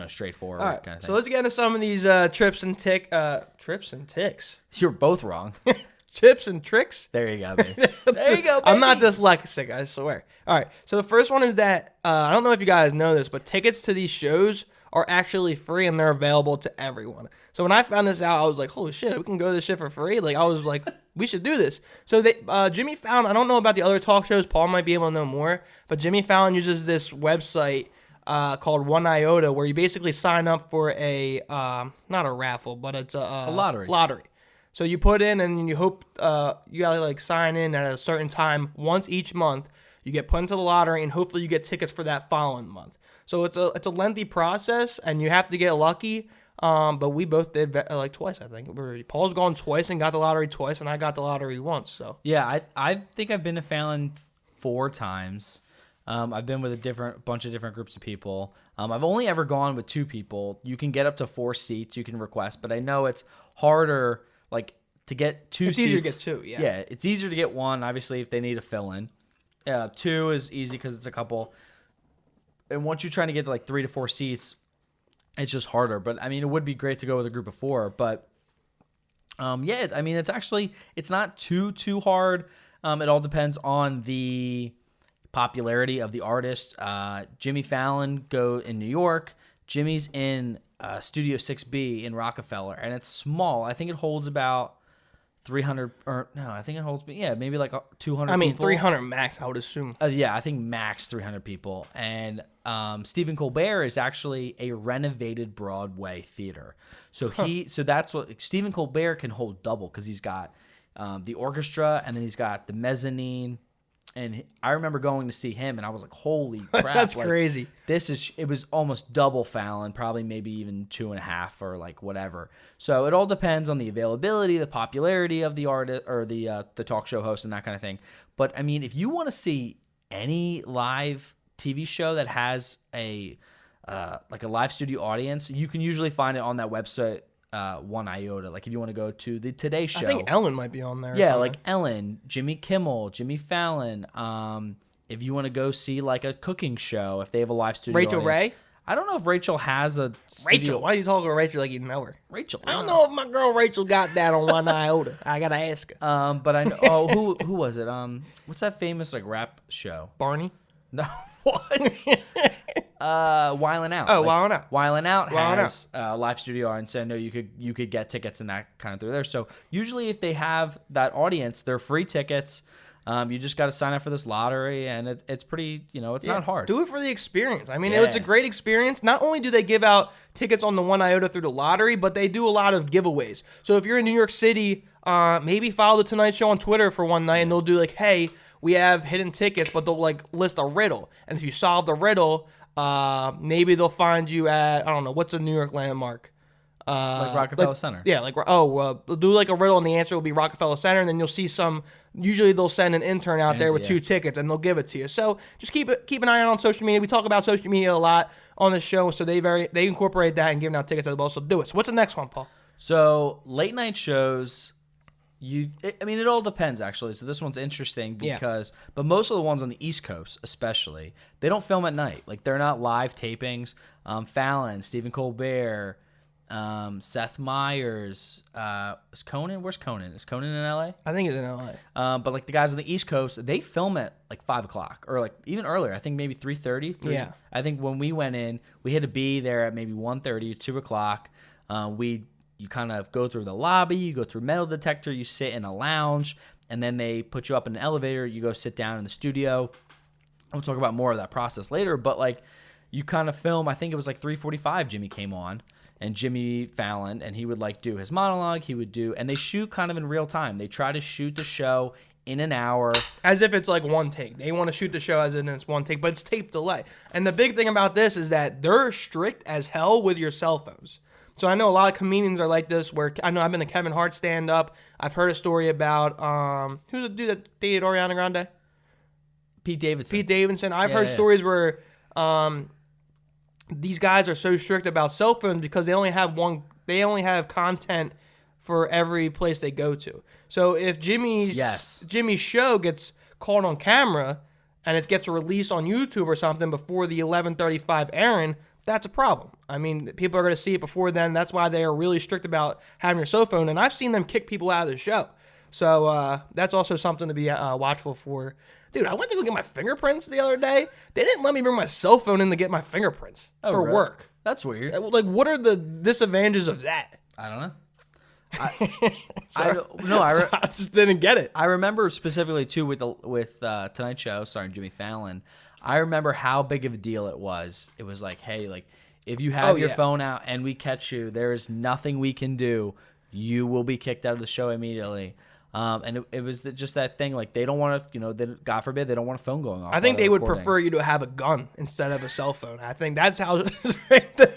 straightforward. All right, kind of thing. so let's get into some of these trips and ticks. You're both wrong. Tips and tricks. There you go, baby. There you go, baby. I'm not dyslexic, I swear. All right, so the first one is that I don't know if you guys know this, but tickets to these shows are actually free, and they're available to everyone. So when I found this out, I was like, holy shit, we can go to this shit for free? Like, I was like, we should do this. So Jimmy Fallon, I don't know about the other talk shows. Paul might be able to know more. But Jimmy Fallon uses this website called 1iota, where you basically sign up for a, not a raffle, but it's a lottery. So you put in, and you hope you got to, like, sign in at a certain time once each month. You get put into the lottery, and hopefully you get tickets for that following month. So it's a lengthy process, and you have to get lucky. But we both did like twice, I think. Paul's gone twice and got the lottery twice, and I got the lottery once. So yeah, I think I've been to Fallon 4 times. I've been with a bunch of different groups of people. I've only ever gone with 2 people. You can get up to 4 seats. You can request, but I know it's harder, like, to get 2 seats. It's easier to get 2. Yeah. Yeah, it's easier to get 1. Obviously, if they need a fill in. 2 is easy because it's a couple. And once you're trying to get to, like, 3 to 4 seats, it's just harder. But I mean, it would be great to go with a group of 4. But I mean, it's not too hard. It all depends on the popularity of the artist. Jimmy Fallon in New York. Jimmy's in Studio 6B in Rockefeller, and it's small. I think it holds about 300, or no, I think it holds, maybe like 200 I mean, people. 300 max, I would assume. Yeah, I think max 300 people. And Stephen Colbert is actually a renovated Broadway theater. So that's what Stephen Colbert can hold double, because he's got the orchestra, and then he's got the mezzanine. And I remember going to see him, and I was like, holy crap. That's crazy. It was almost double Fallon, probably maybe even 2.5 or like whatever. So it all depends on the availability, the popularity of the artist or the talk show host and that kind of thing. But I mean, if you want to see any live TV show that has a live studio audience, you can usually find it on that website. 1iota. Like, if you want to go to the Today Show, I think Ellen might be on there. Yeah, like Ellen, Jimmy Kimmel, Jimmy Fallon. If you want to go see like a cooking show, if they have a live studio Rachel audience. Ray. I don't know if Rachel has a Rachel. Why are you talking to Rachel like you know her? Rachel. I don't know if my girl Rachel got that on 1iota. I gotta ask her. But I know. Oh, who was it? What's that famous like rap show? Barney. No, what? Wildin' Out. Oh, Wildin' Out. Wildin' Out Wildin' has a live studio audience, and I know you could get tickets and that kind of through there. So usually, if they have that audience, they're free tickets. You just got to sign up for this lottery, and it's pretty. It's not hard. Do it for the experience. I mean, it's a great experience. Not only do they give out tickets on the 1 iota through the lottery, but they do a lot of giveaways. So if you're in New York City, maybe follow the Tonight Show on Twitter for one night, and they'll do like, hey, we have hidden tickets, but they'll like list a riddle, and if you solve the riddle, maybe they'll find you at, I don't know, what's a New York landmark? Like Rockefeller Center. Yeah, they'll do like a riddle, and the answer will be Rockefeller Center, and then you'll see usually they'll send an intern out there with 2 tickets, and they'll give it to you. So just keep an eye on social media. We talk about social media a lot on the show, so they incorporate that and giving out tickets as well. So do it. So what's the next one, Paul? So late night shows, it all depends actually. So this one's interesting because, but most of the ones on the East Coast, especially, they don't film at night. Like they're not live tapings. Fallon, Stephen Colbert, Seth Meyers, is Conan? Where's Conan? Is Conan in LA? I think it's in LA. But like the guys on the East Coast, they film at like 5 o'clock or like even earlier. I think maybe 3:30. Yeah. I think when we went in, we had to be there at maybe 1:30 or 2 o'clock. You kind of go through the lobby, you go through metal detector, you sit in a lounge, and then they put you up in an elevator. You go sit down in the studio. We'll talk about more of that process later, but like you kind of film. I think it was like 3:45. Jimmy came on. And Jimmy Fallon, and he would like do his monologue. And they shoot kind of in real time. They try to shoot the show in an hour. As if it's like one take. They want to shoot the show as if it's one take, but it's tape delay. And the big thing about this is that they're strict as hell with your cell phones. So I know a lot of comedians are like this, where I know I've been to Kevin Hart stand-up. I've heard a story about, who's the dude that dated Ariana Grande? Pete Davidson. I've heard stories where these guys are so strict about cell phones because they only have content for every place they go to. So if Jimmy's show gets caught on camera and it gets released on YouTube or something before the 11:35 airing, that's a problem. I mean, people are going to see it before then. That's why they are really strict about having your cell phone. And I've seen them kick people out of the show. So that's also something to be watchful for. Dude, I went to go get my fingerprints the other day. They didn't let me bring my cell phone in to get my fingerprints for work. That's weird. Like, what are the disadvantages of that? I don't know. I just didn't get it. I remember specifically too with Tonight Show starring Jimmy Fallon. I remember how big of a deal it was. It was like, hey, like if you have your phone out and we catch you, there is nothing we can do. You will be kicked out of the show immediately. And it was just that thing, like they don't want to, God forbid, they don't want a phone going off. I think they would prefer you to have a gun instead of a cell phone. I think that's how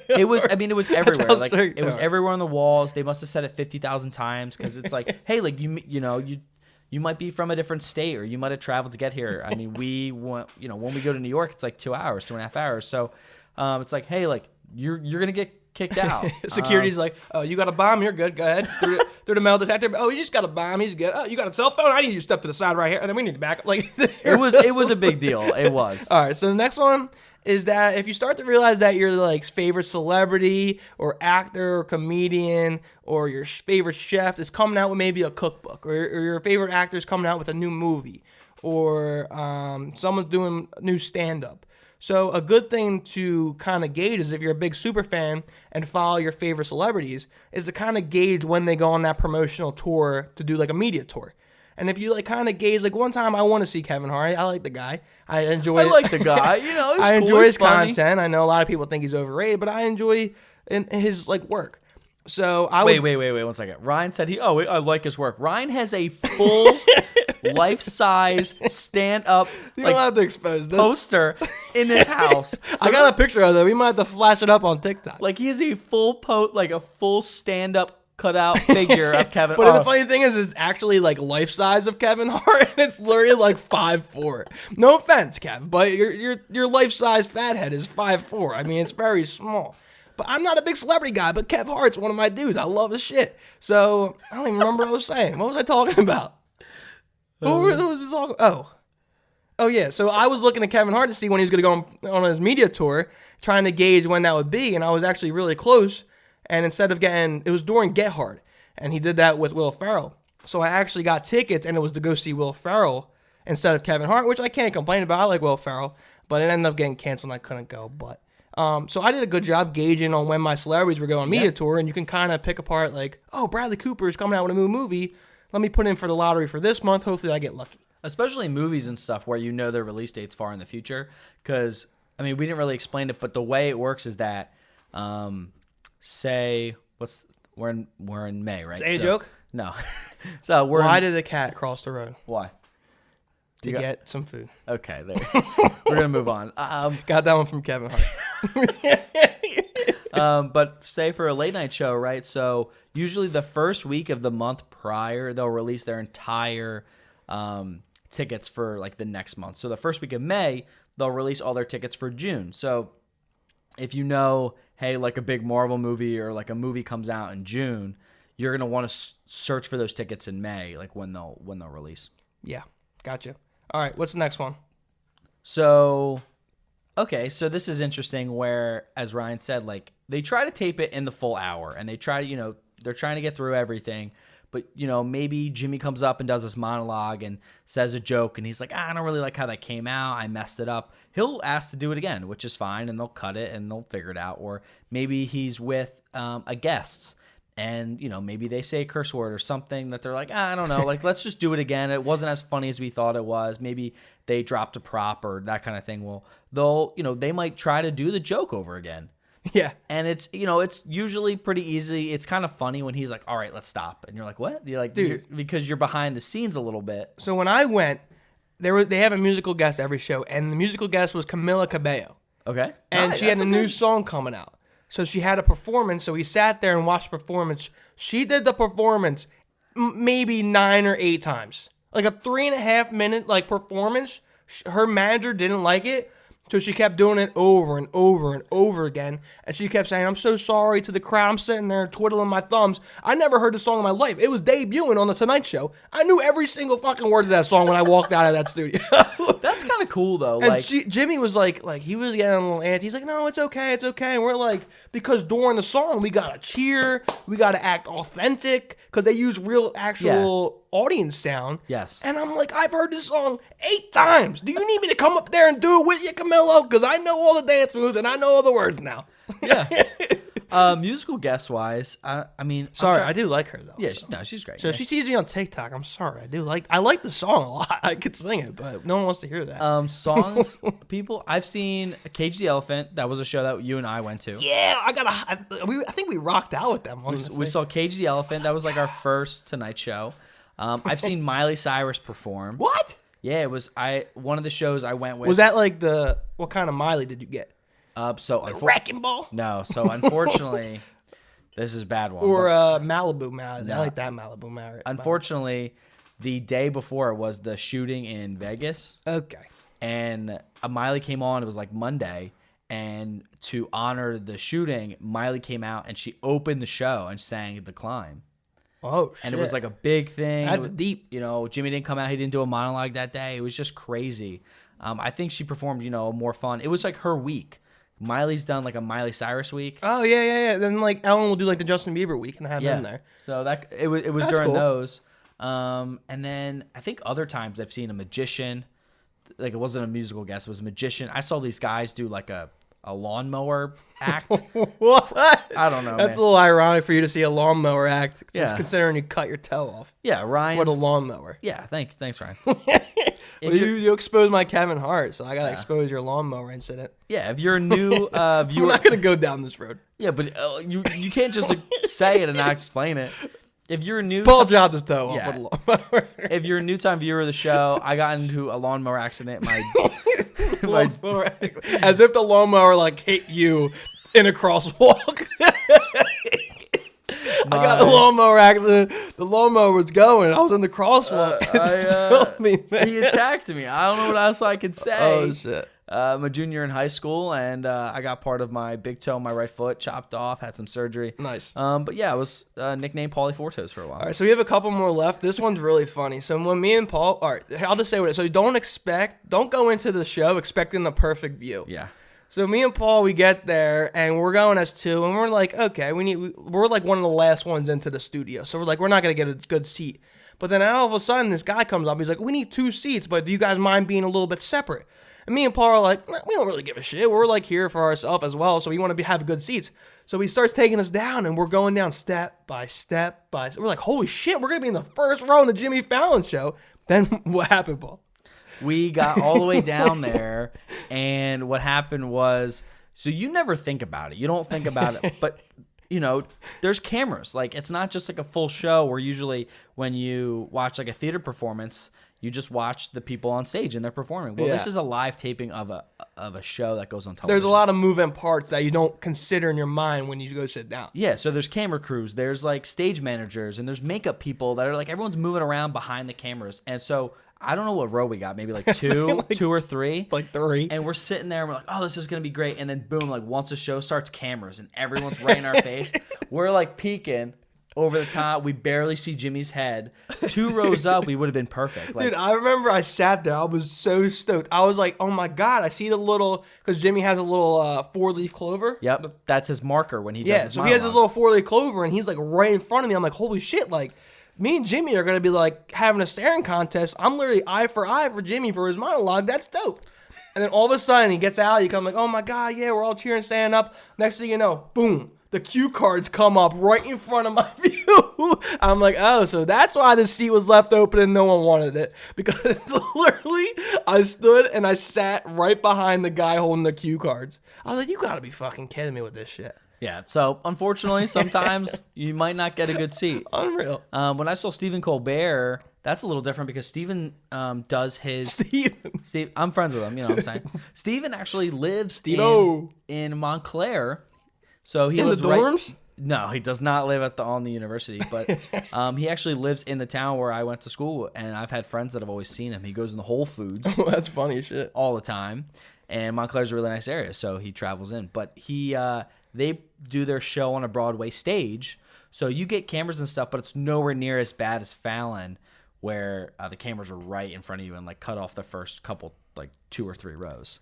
it was. I mean, it was everywhere. Like it was everywhere on the walls. They must have said it 50,000 times because it's like, hey, like you might be from a different state or you might have traveled to get here. I mean, when we go to New York, it's like 2 hours, 2.5 hours. So it's like, hey, like you're gonna get kicked out. Security's like, oh, you got a bomb? You're good. Go ahead. Through the metal detector. Oh, you just got a bomb. He's good. Oh, you got a cell phone? I need you to step to the side right here. And then we need to back up. Like it was a big deal. It was. All right. So the next one is that if you start to realize that your like favorite celebrity or actor or comedian or your favorite chef is coming out with maybe a cookbook, or your favorite actor is coming out with a new movie, or someone's doing new stand-up. So a good thing to kind of gauge is if you're a big super fan and follow your favorite celebrities is to kind of gauge when they go on that promotional tour to do like a media tour. And if you like kind of gauge, like one time I want to see Kevin Hart. I like the guy. I like the guy. He's I cool, enjoy he's his funny. content. I know a lot of people think he's overrated, but I enjoy his like work. So wait 1 second. Ryan said I like his work. Ryan has a full life-size stand-up you don't have to expose this poster in his house. So I got a picture of it. We might have to flash it up on TikTok. Like he has a full stand-up cutout figure of Kevin. But the funny thing is, it's actually like life size of Kevin Hart, and it's literally like 5'4". No offense, Kev, but your life size fathead is 5'4". I mean, it's very small. But I'm not a big celebrity guy, but Kev Hart's one of my dudes. I love his shit. So I don't even remember what I was saying. What was I talking about? What was this talking? Oh yeah. So I was looking at Kevin Hart to see when he was going to go on his media tour, trying to gauge when that would be, and I was actually really close. And instead of it was during Get Hard, and he did that with Will Ferrell. So I actually got tickets, and it was to go see Will Ferrell instead of Kevin Hart, which I can't complain about. I like Will Ferrell. but it ended up getting canceled and I couldn't go. But so I did a good job gauging on when my celebrities were going on media tour, and you can kind of pick apart like, oh, Bradley Cooper is coming out with a new movie. Let me put in for the lottery for this month. Hopefully I get lucky. Especially movies and stuff where you know their release date's far in the future. Because, I mean, we didn't really explain it, but the way it works is that, we're in May, right? Say a joke? No. So Why did a cat cross the road? Why? To get some food. Okay, there. We're gonna move on. Got that one from Kevin Hart. But say for a late night show, right? So usually the first week of the month prior, they'll release their entire tickets for like the next month. So the first week of May, they'll release all their tickets for June. So if you know, hey, like a big Marvel movie or like a movie comes out in June, you're gonna want to search for those tickets in May, like when they'll release. Yeah, gotcha. All right, what's the next one? So, okay, so this is interesting where, as Ryan said, like they try to tape it in the full hour and they try to, they're trying to get through everything. But, maybe Jimmy comes up and does this monologue and says a joke and he's like, I don't really like how that came out. I messed it up. He'll ask to do it again, which is fine, and they'll cut it and they'll figure it out. Or maybe he's with a guest. And, maybe they say a curse word or something that they're like, I don't know, like, let's just do it again. It wasn't as funny as we thought it was. Maybe they dropped a prop or that kind of thing. Well, they might try to do the joke over again. Yeah. And it's, it's usually pretty easy. It's kind of funny when he's like, all right, let's stop. And you're like, what? You're like, dude, because you're behind the scenes a little bit. So when I went, they have a musical guest every show, and the musical guest was Camila Cabello. Okay. And she had a new song coming out. So she had a performance, so we sat there and watched the performance. She did the performance maybe 9 or 8 times. Like a 3.5 minute performance. Her manager didn't like it, so she kept doing it over and over and over again. And she kept saying, I'm so sorry to the crowd. I'm sitting there twiddling my thumbs. I never heard the song in my life. It was debuting on The Tonight Show. I knew every single fucking word of that song when I walked out of that studio. That's kind of cool, though. And Jimmy was like he was getting a little antsy. He's like, no, it's okay. And we're like, because during the song, we got to cheer. We got to act authentic because they use real, actual audience sound. Yes. And I'm like, I've heard this song 8 times. Do you need me to come up there and do it with you, Camilo? Because I know all the dance moves and I know all the words now. Yeah. Musical guest wise, I mean, sorry, I do like her though. Yeah, she's great. So if she sees me on TikTok, I'm sorry. I like the song a lot. I could sing it, but no one wants to hear that. Songs, people. I've seen Cage the Elephant. That was a show that you and I went to. Yeah, I think we rocked out with them. We saw Cage the Elephant. That was like our first Tonight Show. I've seen Miley Cyrus perform. What? Yeah, it was one of the shows I went with. Was that like what kind of Miley did you get? Wrecking Ball? No, so unfortunately, this is a bad one. Or Malibu Miley. I like that Malibu Miley. Unfortunately, the day before was the shooting in Vegas. Okay. And Miley came on. It was like Monday. And to honor the shooting, Miley came out and she opened the show and sang The Climb. Oh, shit. And it was like a big thing. That's deep. Jimmy didn't come out. He didn't do a monologue that day. It was just crazy. I think she performed, more fun. It was like her week. Miley's done like a Miley Cyrus week. Oh, yeah. Then Ellen will do like the Justin Bieber week and have him there. So it was That's during cool. those. And then I think other times I've seen a magician. Like it wasn't a musical guest. It was a magician. I saw these guys do like a lawnmower act. What? I don't know. That's a little ironic for you to see a lawnmower act, considering you cut your toe off. Yeah, Ryan. What a lawnmower. Yeah, thanks, Ryan. Well, you exposed my Kevin Hart, so I gotta expose your lawnmower incident. Yeah, if you're a new viewer, I'm not gonna go down this road. Yeah, but you can't just say it and not explain it. If you're a new Paul chopped his toe off with a lawnmower. If you're a new time viewer of the show, I got into a lawnmower accident. Lawnmower, as if the lawnmower hit you in a crosswalk. I got a lawnmower accident. The lawnmower was going. I was in the crosswalk. He attacked me. I don't know what else I could say. Oh, shit. I'm a junior in high school, and I got part of my big toe, my right foot, chopped off, had some surgery. Nice. But yeah, I was nicknamed Paulie Four Toes for a while. All right, so we have a couple more left. This one's really funny. So when me and Paul, all right, I'll just say what it is. So don't go into the show expecting the perfect view. Yeah. So me and Paul, we get there, and we're going as 2, and we're like, okay, we're like one of the last ones into the studio. So we're like, we're not going to get a good seat. But then all of a sudden, this guy comes up. He's like, we need 2 seats, but do you guys mind being a little bit separate? And me and Paul are like, "Nah, we don't really give a shit. We're like here for ourselves as well, so we want to have good seats." So he starts taking us down, and we're going down step by step by. We're like, "Holy shit, we're gonna be in the first row in the Jimmy Fallon show." Then what happened, Paul? We got all the way down there, and what happened was, so you never think about it. You don't think about it, but you know, there's cameras. Like, it's not just like a full show where usually when you watch like a theater performance, you just watch the people on stage and they're performing. Well, this is a live taping of a show that goes on television. There's a lot of moving parts that you don't consider in your mind when you go sit down. Yeah, so there's camera crews, there's like stage managers, and there's makeup people that are like, everyone's moving around behind the cameras. And so I don't know what row we got, maybe like two, two or three. Like three. And we're sitting there and we're like, oh, this is going to be great. And then boom, like once the show starts, cameras and everyone's right in our face. We're like peeking over the top. We barely see Jimmy's head. 2 rows up, we would have been perfect. Like, dude, I remember I sat there. I was so stoked. I was like, oh my God, I see the little, because Jimmy has a little 4-leaf clover. Yep, that's his marker when he does his so he has this monologue. little 4-leaf clover, and he's like right in front of me. I'm like, holy shit, like, me and Jimmy are going to be like having a staring contest. I'm literally eye for Jimmy for his monologue. That's dope. And then all of a sudden he gets out. You come like, oh my God, yeah, we're all cheering, standing up. Next thing you know, boom, the cue cards come up right in front of my view. I'm like, oh, so that's why the seat was left open and no one wanted it. Because literally I stood and I sat right behind the guy holding the cue cards. I was like, you got to be fucking kidding me with this shit. Yeah, so unfortunately, sometimes you might not get a good seat. Unreal. When I saw Stephen Colbert, that's a little different because Stephen does his... Steve, I'm friends with him, you know what I'm saying? Stephen actually lives in Montclair. So he in lives the dorms? Right, no, he does not live on the university, but he actually lives in the town where I went to school, and I've had friends that have always seen him. He goes in the Whole Foods. That's funny as shit. All the time, and Montclair's a really nice area, so he travels in. But they do their show on a Broadway stage, so you get cameras and stuff, but it's nowhere near as bad as Fallon, where the cameras are right in front of you and like cut off the first couple, like 2 or 3 rows.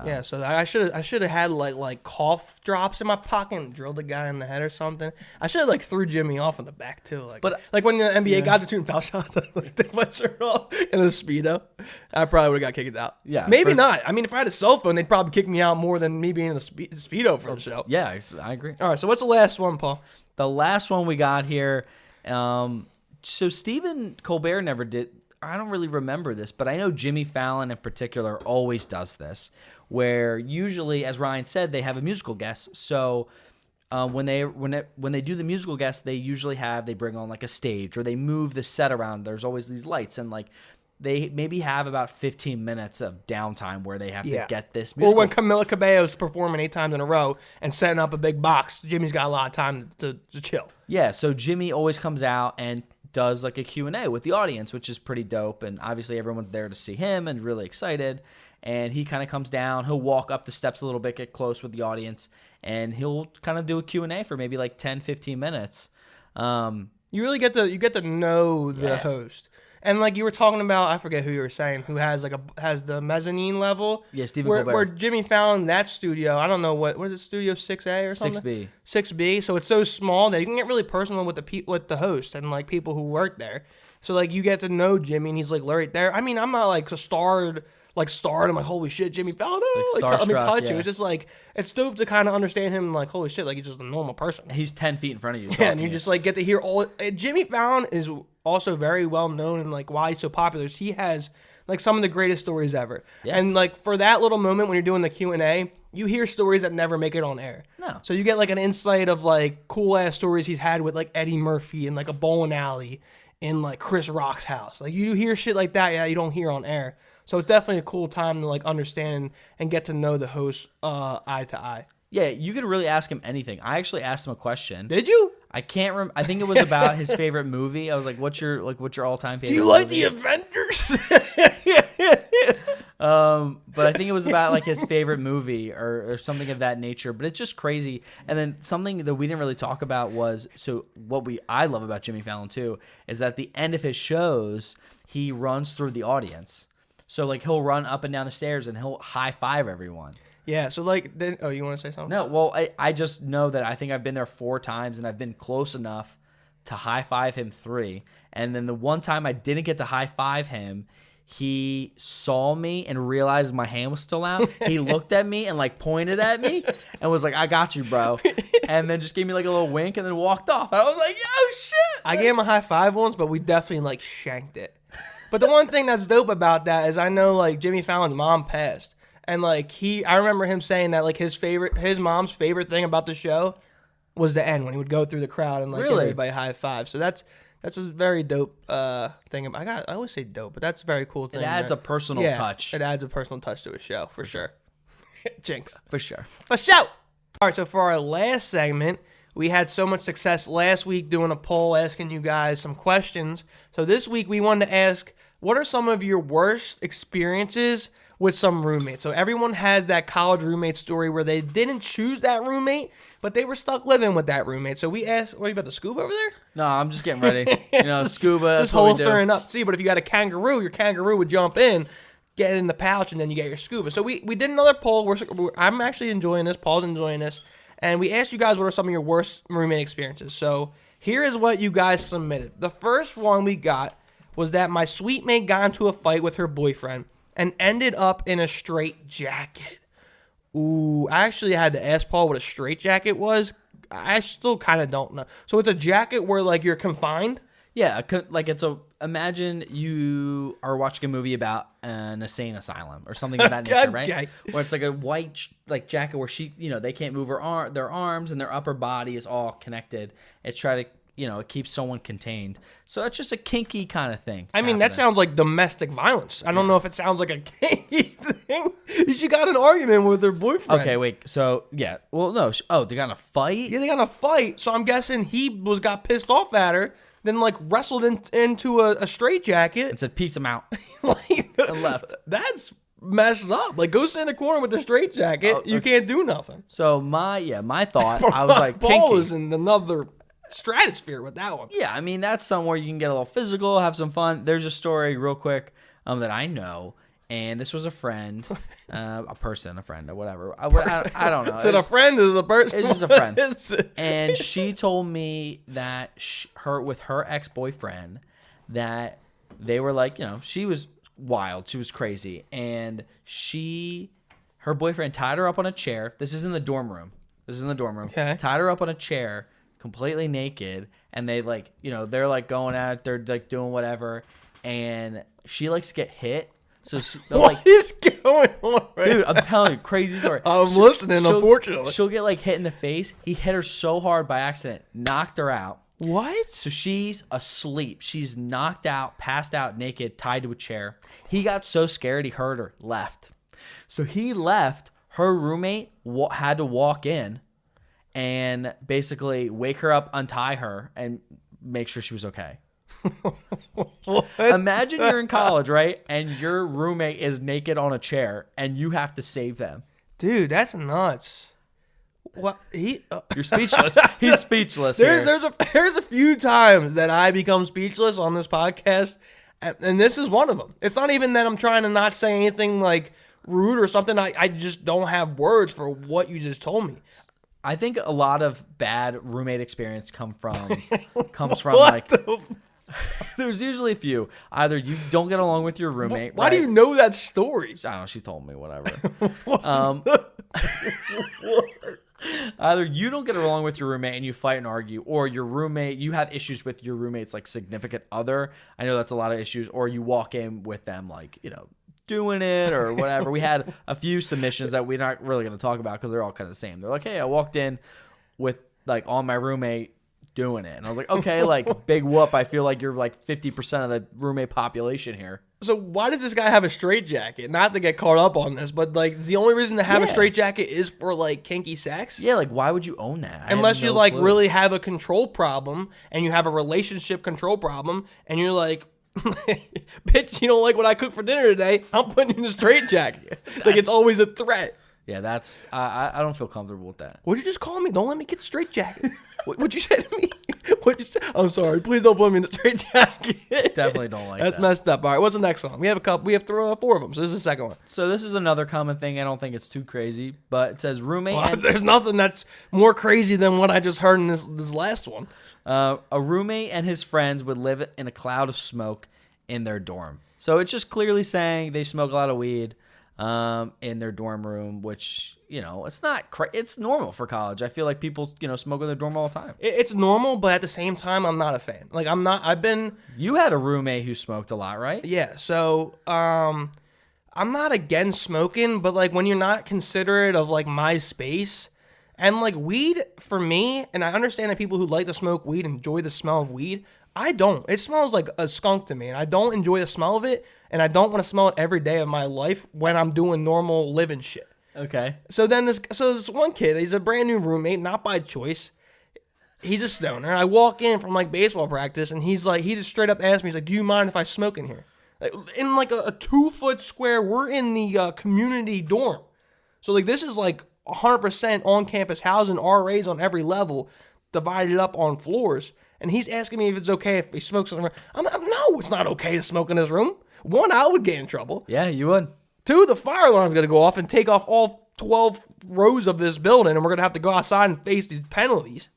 Yeah, so I should have had like cough drops in my pocket and drilled the guy in the head or something. I should have like threw Jimmy off in the back too, like when the NBA guys are shooting foul shots, I like take my shirt off in a Speedo. I probably would have got kicked out. Yeah, maybe not. I mean, if I had a cell phone, they'd probably kick me out more than me being in a Speedo for the show. Yeah, I agree. All right, so what's the last one, Paul? The last one we got here. So Stephen Colbert never did. I don't really remember this, but I know Jimmy Fallon in particular always does this, where usually, as Ryan said, they have a musical guest. So when they do the musical guest, they usually they bring on like a stage or they move the set around. There's always these lights, and like they maybe have about 15 minutes of downtime where they have to get this musical. Or when Camila Cabello's performing 8 times in a row and setting up a big box, Jimmy's got a lot of time to chill. Yeah, so Jimmy always comes out and does like a Q&A with the audience, which is pretty dope, and obviously everyone's there to see him and really excited. And he kind of comes down, he'll walk up the steps a little bit, get close with the audience, and he'll kind of do a Q&A for maybe like 10-15 minutes. You really get to know the host. And like you were talking about, I forget who you were saying, who has the mezzanine level. Yeah, Stephen Colbert. Colbert. Where Jimmy Fallon, that studio, I don't know what is it, Studio 6A or something? 6B. 6B. So it's so small that you can get really personal with the host and like people who work there. So like you get to know Jimmy, and he's like right there. I mean, I'm not like starred. I'm like, holy shit, Jimmy Fallon. Let me touch you. It's just like, it's dope to kind of understand him. Like, holy shit, like he's just a normal person. He's 10 feet in front of you. Yeah, and you just like get to hear all. Jimmy Fallon is also very well known, and like why he's so popular is he has like some of the greatest stories ever. Yeah. And like for that little moment when you're doing the Q&A, you hear stories that never make it on air. No. So you get like an insight of like cool ass stories he's had with like Eddie Murphy and like a bowling alley in like Chris Rock's house. Like you hear shit like that, you don't hear on air. So it's definitely a cool time to like understand and get to know the host eye to eye. Yeah, you could really ask him anything. I actually asked him a question. Did you? I can't remember. I think it was about his favorite movie. I was like, "What's your all-time favorite?" Do you like the Avengers? But I think it was about like his favorite movie or something of that nature. But it's just crazy. And then something that we didn't really talk about was I love about Jimmy Fallon too is that at the end of his shows he runs through the audience. So like he'll run up and down the stairs and he'll high five everyone. Yeah, so like, you want to say something? No, well, I just know that I think I've been there 4 times and I've been close enough to high five him 3. And then the one time I didn't get to high five him, he saw me and realized my hand was still out. He looked at me and like pointed at me and was like, "I got you, bro," and then just gave me like a little wink and then walked off. I was like, "Yo, shit!" I gave him a high five once, but we definitely like shanked it. But the one thing that's dope about that is I know like Jimmy Fallon's mom passed, and like I remember him saying that like his mom's favorite thing about the show was the end when he would go through the crowd and like give everybody a high five. So that's a very dope thing. I always say dope, but that's a very cool thing. It adds a personal touch. It adds a personal touch to a show for sure. Jinx. For sure. For sure. All right, so for our last segment, we had so much success last week doing a poll asking you guys some questions. So this week we wanted to ask, what are some of your worst experiences with some roommates? So everyone has that college roommate story where they didn't choose that roommate, but they were stuck living with that roommate. So we asked, what are you about to scuba over there? No, I'm just getting ready. Scuba. Just holstering up. See, but if you got a kangaroo, your kangaroo would jump in, get it in the pouch, and then you get your scuba. So we did another poll. I'm actually enjoying this. Paul's enjoying this. And we asked you guys what are some of your worst roommate experiences. So here is what you guys submitted. The first one we got was that my suite mate got into a fight with her boyfriend and ended up in a straight jacket. Ooh, I actually had to ask Paul what a straight jacket was. I still kind of don't know. So it's a jacket where like you're confined? Yeah, like imagine you are watching a movie about an insane asylum or something of that nature, right? Okay. Where it's like a white like jacket where they can't move their arms and their upper body is all connected. It's try to it keeps someone contained. So it's just a kinky kind of thing. I mean, that sounds like domestic violence. I don't know if it sounds like a kinky thing. She got an argument with her boyfriend. Okay, wait. So, yeah. Well, no. They got in a fight? Yeah, they got in a fight. So I'm guessing he got pissed off at her, then like wrestled into a straitjacket. And said, peace him out. And left. That's messed up. Like, go sit in the corner with the straitjacket. You can't do nothing. So my thought, I was like, Paul kinky. was in another stratosphere with that one. Yeah, I mean, that's somewhere you can get a little physical, have some fun. There's a story real quick that I know, and this was a friend, a friend, or whatever. I don't know. Is it a friend? Is it a person? It's just a friend. And she told me that with her ex-boyfriend, that they were like, she was wild. She was crazy. And her boyfriend tied her up on a chair. This is in the dorm room. Okay. Tied her up on a chair, completely naked, and they they're like going at it, they're like doing whatever, and she likes to get hit. So what is going on, right dude? I'm telling you, crazy story. I'm listening. Unfortunately, she'll get like hit in the face. He hit her so hard by accident, knocked her out. What? So she's asleep. She's knocked out, passed out, naked, tied to a chair. He got so scared he heard her, left. So he left. Her roommate had to walk in and basically wake her up, untie her, and make sure she was okay. Imagine you're in college, right? And your roommate is naked on a chair, and you have to save them. Dude, that's nuts. What You're speechless. He's speechless. There's a few times that I become speechless on this podcast, and this is one of them. It's not even that I'm trying to not say anything like rude or something. I just don't have words for what you just told me. I think a lot of bad roommate experience comes from like there's usually a few. Either you don't get along with your roommate. Why do you know that story? I don't know. She told me whatever. Either you don't get along with your roommate and you fight and argue, or you have issues with your roommate's like significant other. I know that's a lot of issues. Or you walk in with them like doing it or whatever. We had a few submissions that we're not really going to talk about because they're all kind of the same. They're like, hey, I walked in with like on my roommate doing it. And I was like, okay, like big whoop. I feel like you're like 50% of the roommate population here. So why does this guy have a straitjacket? Not to get caught up on this, but like the only reason to have a straitjacket is for like kinky sex? Yeah, like why would you own that? Unless you like really have a control problem and you have a relationship control problem and you're like, bitch, you don't like what I cooked for dinner today, I'm putting you in a straitjacket. Like it's always a threat. Yeah, that's I don't feel comfortable with that. What'd you just call me? Don't let me get the straitjacket. What'd you say to me? What'd you say? I'm sorry. Please don't put me in the straitjacket. Definitely don't like that. That's messed up. All right, what's the next one? We have a couple. We have 4 of them. So this is the second one. So this is another common thing. I don't think it's too crazy, but it says roommate. Well, there's nothing that's more crazy than what I just heard in this last one. A roommate and his friends would live in a cloud of smoke in their dorm. So it's just clearly saying they smoke a lot of weed in their dorm room, which, it's not it's normal for college. I feel like people, smoke in their dorm all the time. It's normal, but at the same time, I'm not a fan. Like, You had a roommate who smoked a lot, right? Yeah, so I'm not against smoking, but like when you're not considerate of like my space and like weed for me, and I understand that people who like to smoke weed enjoy the smell of weed. I don't. It smells like a skunk to me, and I don't enjoy the smell of it, and I don't want to smell it every day of my life when I'm doing normal living shit. Okay. So this one kid, he's a brand new roommate, not by choice. He's a stoner. I walk in from like baseball practice, and he just straight up asked me, he's like, "Do you mind if I smoke in here?" Like, in like a 2-foot square, we're in the community dorm. So like this is like 100% on-campus housing, RAs on every level, divided up on floors. And he's asking me if it's okay if he smokes in the room. I'm like, no, it's not okay to smoke in this room. 1, I would get in trouble. Yeah, you would. 2, the fire alarm's going to go off and take off all 12 rows of this building, and we're going to have to go outside and face these penalties.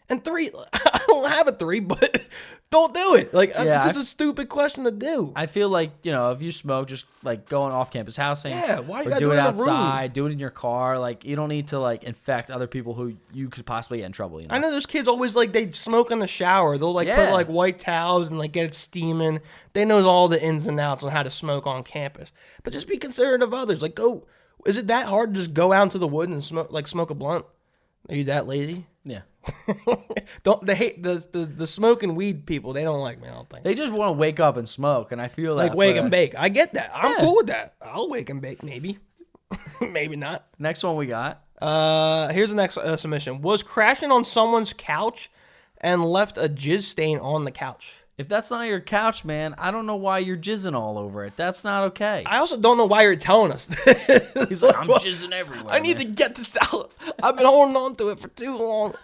And 3, I don't have a 3, but don't do it. Like, it's just a stupid question to do. I feel like, if you smoke, just like going off campus housing. Yeah, why you or gotta do do it it in a outside, room? do it in your car. Like, you don't need to like infect other people who you could possibly get in trouble. I know there's kids always like they smoke in the shower. They'll like put like white towels and like get it steaming. They know all the ins and outs on how to smoke on campus. But just be considerate of others. Like, is it that hard to just go out into the woods and smoke a blunt? Are you that lazy? Yeah. They hate the smoking weed people. They don't like me. I don't think They just want to wake up and smoke, and I feel like that, wake and bake. I get that. I'm cool with that. I'll wake and bake, maybe, maybe not. Next one we got. Here's the next submission. Was crashing on someone's couch and left a jizz stain on the couch. If that's not your couch, man, I don't know why you're jizzing all over it. That's not okay. I also don't know why you're telling us. He's like, I'm jizzing everywhere. I need to get this out. I've been holding on to it for too long.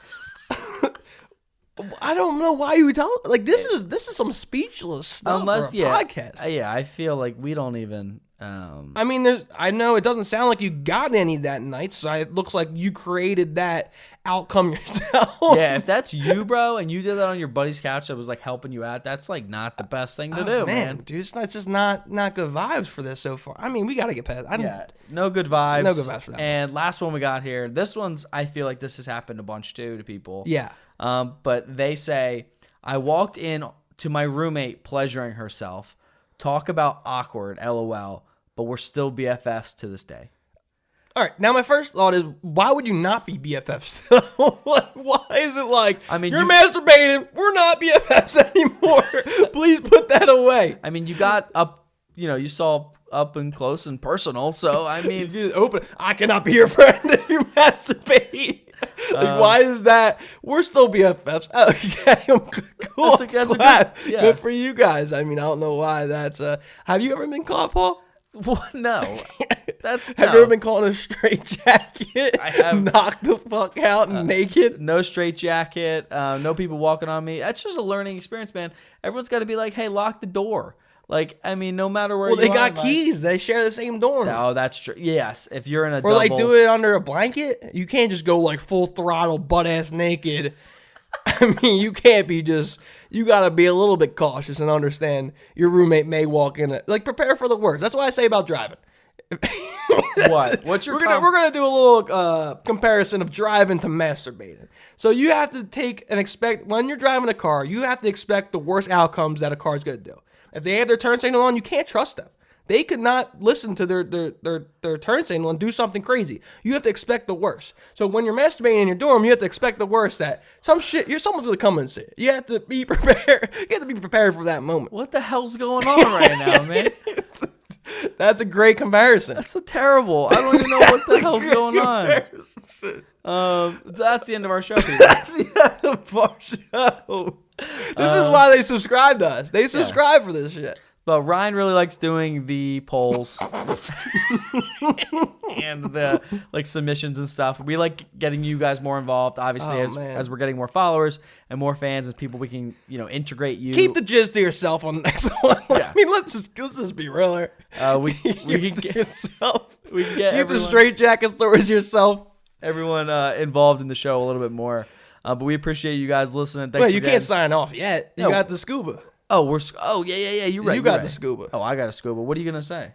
I don't know why you would tell. Like, this is some speechless stuff for a podcast. Yeah, I feel like we don't even. I mean, I know it doesn't sound like you got any that night, so it looks like you created that outcome yourself. Yeah, if that's you, bro, and you did that on your buddy's couch that was like helping you out, that's like not the best thing to do, man. Dude, it's just not good vibes for this so far. I mean, we got to get past. No good vibes. No good vibes for that. And last one we got here. This one's, I feel like this has happened a bunch too to people. Yeah. But they say, I walked in to my roommate pleasuring herself. Talk about awkward, LOL. But we're still BFFs to this day. All right. Now, my first thought is, why would you not be BFFs? Like, why is it like, I mean, you're masturbating, we're not BFFs anymore. Please put that away. I mean, you got up, you saw up and close and personal. So, I mean, you just open. I cannot be your friend if you masturbate. Like, why is that? We're still BFFs. Okay, I'm cool. Good for you guys. I mean, I don't know why that's. Have you ever been caught, Paul? What? No. Have you ever been caught in a straight jacket? I have. Knocked the fuck out naked? No straight jacket. No people walking on me. That's just a learning experience, man. Everyone's got to be like, hey, lock the door. Like, I mean, no matter where you are. Well, they got keys. They share the same dorm. Oh, that's true. Yes. If you're in a Or like do it under a blanket. You can't just go like full throttle, butt ass naked. I mean, you can't be just. You got to be a little bit cautious and understand your roommate may walk in. Like, prepare for the worst. That's what I say about driving. What? What's your? We're gonna do a little comparison of driving to masturbating. So you have to expect when you're driving a car, you have to expect the worst outcomes that a car's gonna do. If they have their turn signal on, you can't trust them. They could not listen to their turn signal and do something crazy. You have to expect the worst. So when you're masturbating in your dorm, you have to expect the worst, that someone's gonna come and see it. You have to be prepared. You have to be prepared for that moment. What the hell's going on right now, man? That's a great comparison. That's so terrible. I don't even know what the hell's going on. That's the end of our show, people. That's the end of our show. This is why they subscribe to us. They subscribe for this shit. But Ryan really likes doing the polls and the submissions and stuff. We like getting you guys more involved, obviously, as we're getting more followers and more fans and people we can integrate you. Keep the jizz to yourself on the next one. Yeah. I mean, let's just be real here. We can get yourself. We can get keep the straight jacket stories yourself. Everyone involved in the show a little bit more. But we appreciate you guys listeing. Well, you can't sign off yet. You got the scuba. Oh, yeah. You're right. You got the scuba. Oh, I got a scuba. What are you gonna say?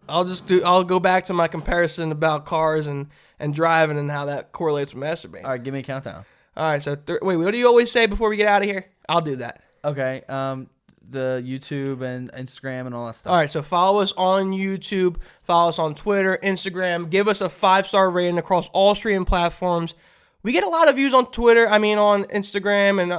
I'll go back to my comparison about cars and driving and how that correlates with masturbating. All right, give me a countdown. All right, so wait, what do you always say before we get out of here? I'll do that. Okay. The YouTube and Instagram and all that stuff. All right, so follow us on YouTube, follow us on Twitter, Instagram. Give us a 5-star rating across all streaming platforms. We get a lot of views on Twitter. I mean, on Instagram and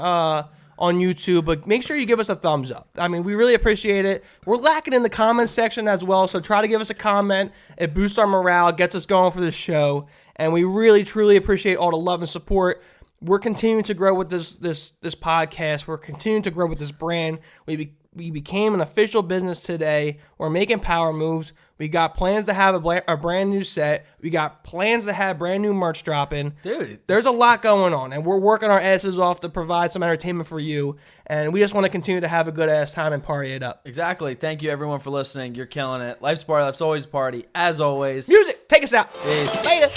on YouTube, but make sure you give us a thumbs up. I mean, we really appreciate it. We're lacking in the comments section as well, so try to give us a comment. It boosts our morale, gets us going for this show, and we really, truly appreciate all the love and support. We're continuing to grow with this podcast. We're continuing to grow with this brand. We became an official business today. We're making power moves. We got plans to have a brand new set. We got plans to have brand new merch dropping. Dude, there's a lot going on, and we're working our asses off to provide some entertainment for you. And we just want to continue to have a good ass time and party it up. Exactly. Thank you everyone for listening. You're killing it. Life's a party. Life's always a party. As always. Music, take us out. Peace. Later.